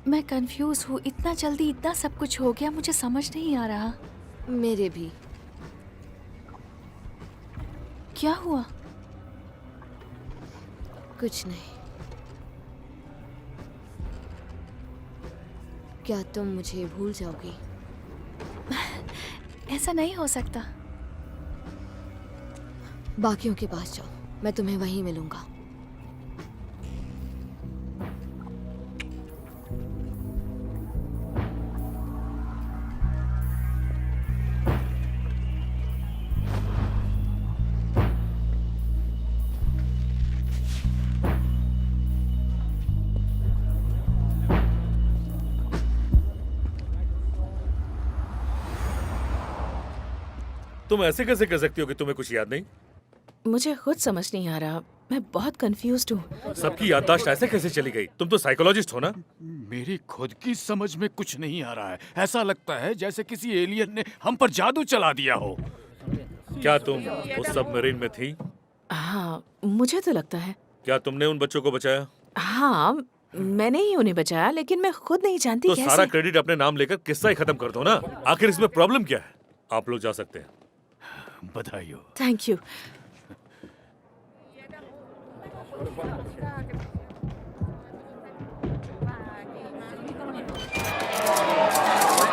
मैं कंफ्यूज हूँ, इतना जल्दी इतना सब कुछ हो गया, मुझे समझ नहीं आ रहा। मेरे भी। क्या हुआ? कुछ नहीं। क्या तुम मुझे भूल जाओगी? ऐसा नहीं हो सकता। बाकियों के पास जाओ, मैं तुम्हें वहीं मिलूंगा। तुम ऐसे कैसे कह सकती हो कि तुम्हें कुछ याद नहीं? मुझे खुद समझ नहीं आ रहा, मैं बहुत कंफ्यूज्ड हूँ। सबकी याददाश्त ऐसे कैसे चली गई? तुम तो साइकोलॉजिस्ट हो ना? मेरी खुद की समझ में कुछ नहीं आ रहा है। ऐसा लगता है जैसे किसी एलियन ने हम पर जादू चला दिया हो। क्या तुम उस सबमरीन में थी? हाँ, मुझे तो लगता है। क्या तुमने उन बच्चों को बचाया? हाँ, मैंने ही उन्हें बचाया, लेकिन मैं खुद नहीं जानती तो कैसे। सारा क्रेडिट अपने नाम लेकर किस्सा ही खत्म कर दो ना। आखिर इसमें प्रॉब्लम क्या है? आप लोग जा सकते हैं। बधाई हो। Thank you.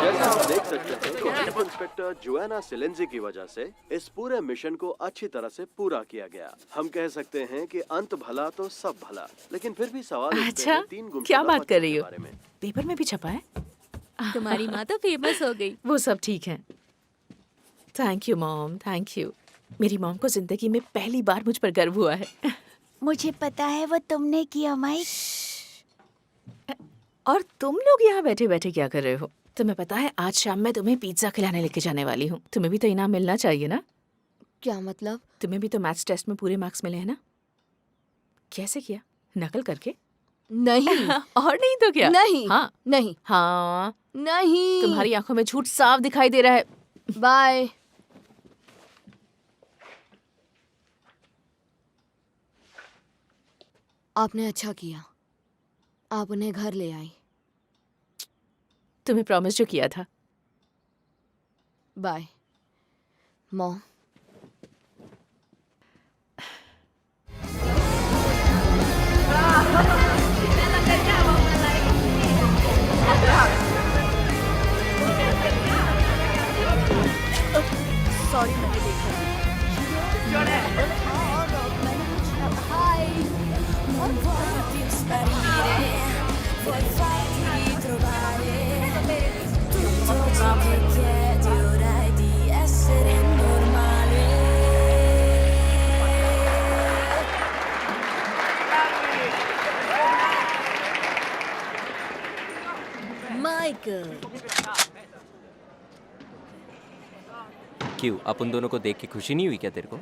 जैसा आप देख सकते हैं कि चीफ इंस्पेक्टर जोआना सिलेंजी की वजह से इस पूरे मिशन को अच्छी तरह से पूरा किया गया। हम कह सकते हैं कि अंत भला तो सब भला, लेकिन फिर भी सवाल उठते अच्छा, हैं 3 गुमशुदा क्या बात कर बच्चों रही के हो? बारे में। पेपर में भी छपा है? तुम्हारी माँ तो फेमस हो गई। वो सब ठीक है। Thank you mom, thank you. मेरी मॉम को जिंदगी में पहली बार मुझ पर गर्व हुआ है। मुझे पता है वो तुमने किया माइक। और तुम लोग यहाँ बैठे बैठे क्या कर रहे हो? तुम्हें पता है आज शाम मैं तुम्हें पिज्जा खिलाने लेके जाने वाली हूँ। तुम्हें भी तो इनाम मिलना चाहिए ना? क्या मतलब? तुम्हें भी तो मैथ्स टेस्ट में पूरे मार्क्स मिले हैं ना? कैसे किया? नकल करके? नहीं। और नहीं तो क्या? नहीं। हाँ नहीं। हाँ नहीं। तुम्हारी आंखों में झूठ साफ दिखाई दे रहा है। बाय। आपने अच्छा किया, आप उन्हें घर ले आई। तुम्हें प्रॉमिस जो किया था। Bye mom. सॉरी मैंने देखा माइकल, क्यों अपन दोनों को देख के खुशी नहीं हुई क्या तेरे को?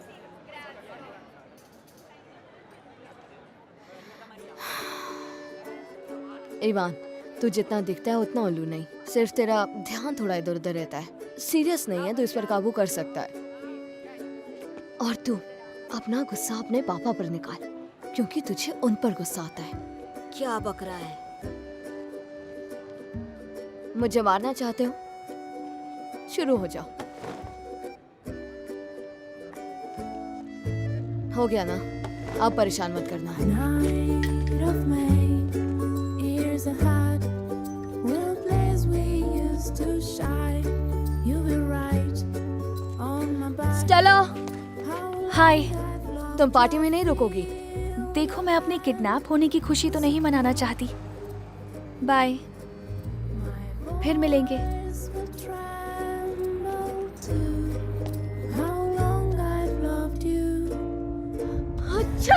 इवान, तू जितना दिखता है उतना उल्लू नहीं, सिर्फ तेरा ध्यान थोड़ा इधर उधर रहता है। सीरियस नहीं है तो इस पर काबू कर सकता है। और तू अपना गुस्सा अपने पापा पर निकाल, क्योंकि तुझे उन पर गुस्सा आता है। क्या बक रहा है? मुझे मारना चाहते हो? शुरू हो जाओ। हो गया ना, अब परेशान मत करना। चलो। हाय। तुम पार्टी में नहीं रुकोगी? देखो, मैं अपने किडनैप होने की खुशी तो नहीं मनाना चाहती। बाय, फिर मिलेंगे। अच्छा।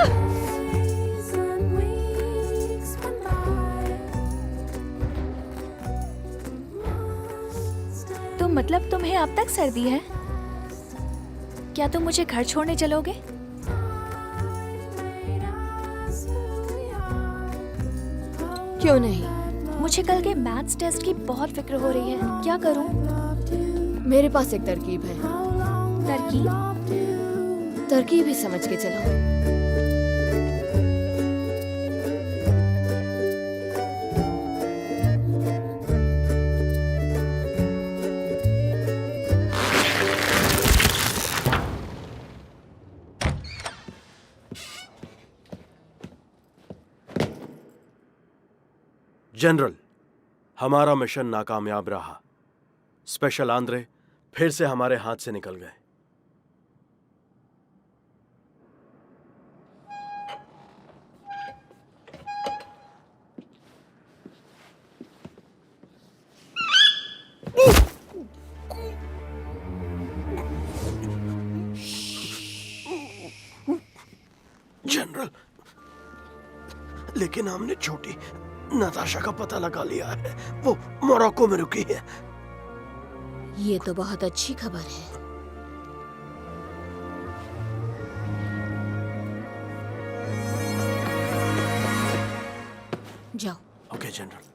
तो मतलब तुम्हें अब तक सर्दी है? क्या तुम मुझे घर छोड़ने चलोगे? क्यों नहीं? मुझे कल के मैथ्स टेस्ट की बहुत फिक्र हो रही है। क्या करूं? मेरे पास एक तरकीब है। तरकीब? तरकीब ही समझ के चलो। जनरल, हमारा मिशन नाकामयाब रहा। स्पेशल आंद्रे फिर से हमारे हाथ से निकल गए। जनरल, लेकिन हमने छोटी नताशा का पता लगा लिया है। वो मोरक्को में रुकी है। ये तो बहुत अच्छी खबर है। जाओ। Okay general.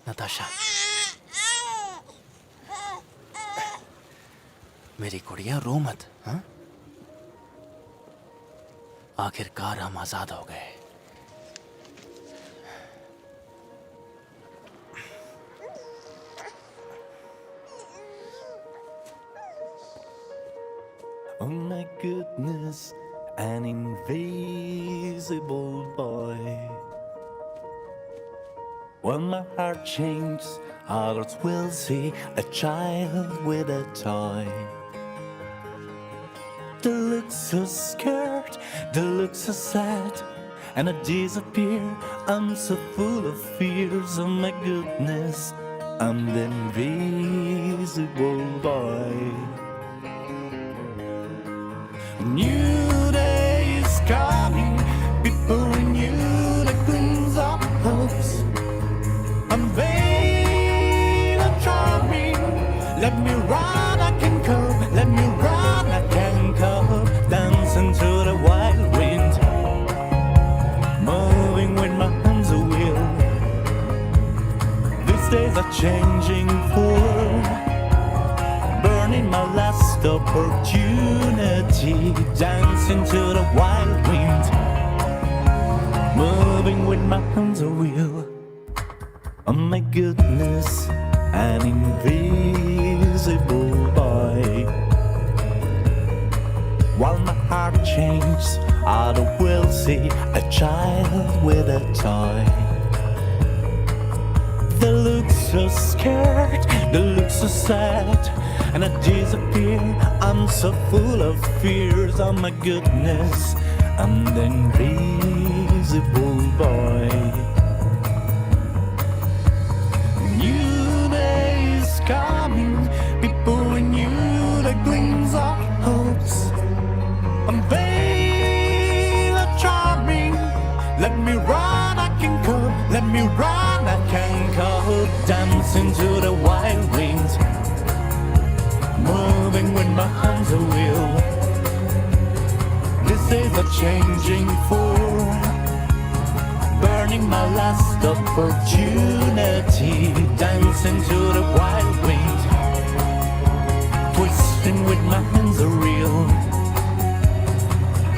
नताशा, मेरी गुड़िया रो मत। हाँ, आखिरकार हम आजाद हो गए। Oh my goodness, an invisible boy. When my heart changes, others will see a child with a toy. They look so scared, they look so sad, and I disappear. I'm so full of fears. Oh my goodness, I'm the invisible boy. New day is coming, people renew the glimpse of hopes. I'm vain and charming. Let me run, I can cope. Let me run, I can cope. Dancing to the wild wind, moving with my hands a wheel. These days are changing for burning my last stop opportunity, dancing to the wild wind, moving with my hands a wheel. Oh my goodness, an invisible boy. While my heart changes, I will see a child with a toy. They look so scared, they look so sad, and I disappear. I'm so full of fears. Oh my goodness, I'm the invisible boy. New day is coming, people renew the gleams of hopes. Unveil a charming, let me run, I can come, let me run, I can go. Dancing to the wild wind, moving with my hands a wheel. This is a changing form, burning my last opportunity. Dancing to the wild wind, twisting with my hands a reel.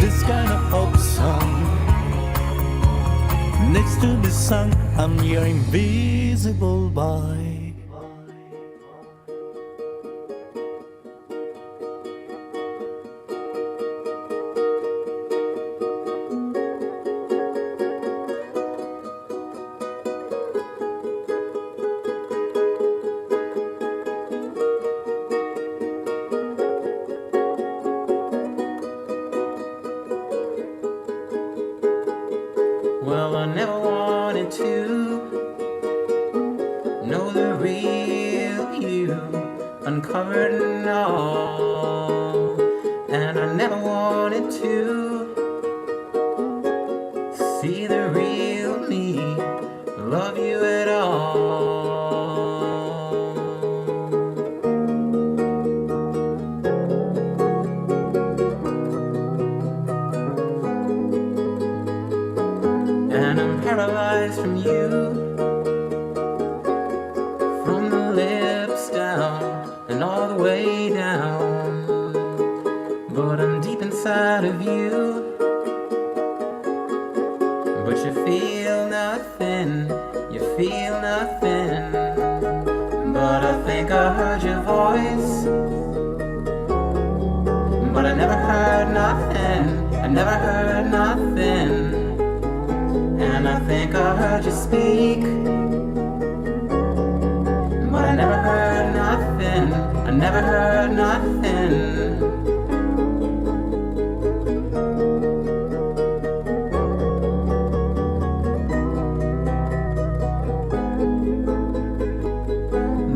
This kind of hope song needs to be sung. I'm your invisible boy. Well, I never wanted to know the real you, uncovered and all. And I never wanted to see the real me, love you at all. And I'm paralyzed from you, from the lips down and all the way down. But I'm deep inside of you, but you feel nothing, you feel nothing. But I think I heard your voice, but I never heard nothing, I never heard nothing. And I think I heard you speak, but I never heard nothing, I never heard nothing.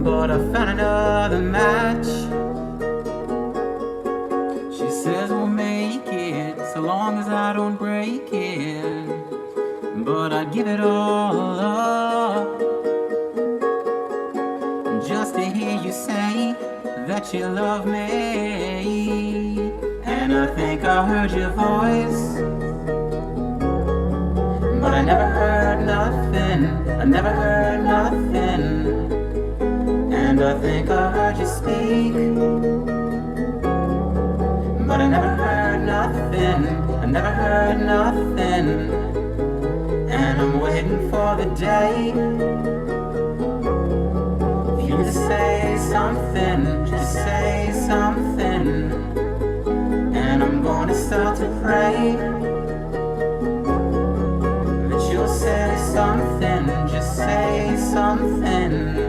But I found another match. She says we'll make it so long as I don't break it. But I'd give it all up just to hear you say that you love me. And I think I heard your voice, but I never heard nothing, I never heard nothing. And I think I heard you speak, but I never heard nothing, I never heard nothing. And I'm waiting for the day for you to say something, just say something. And I'm gonna start to pray that you'll say something, just say something.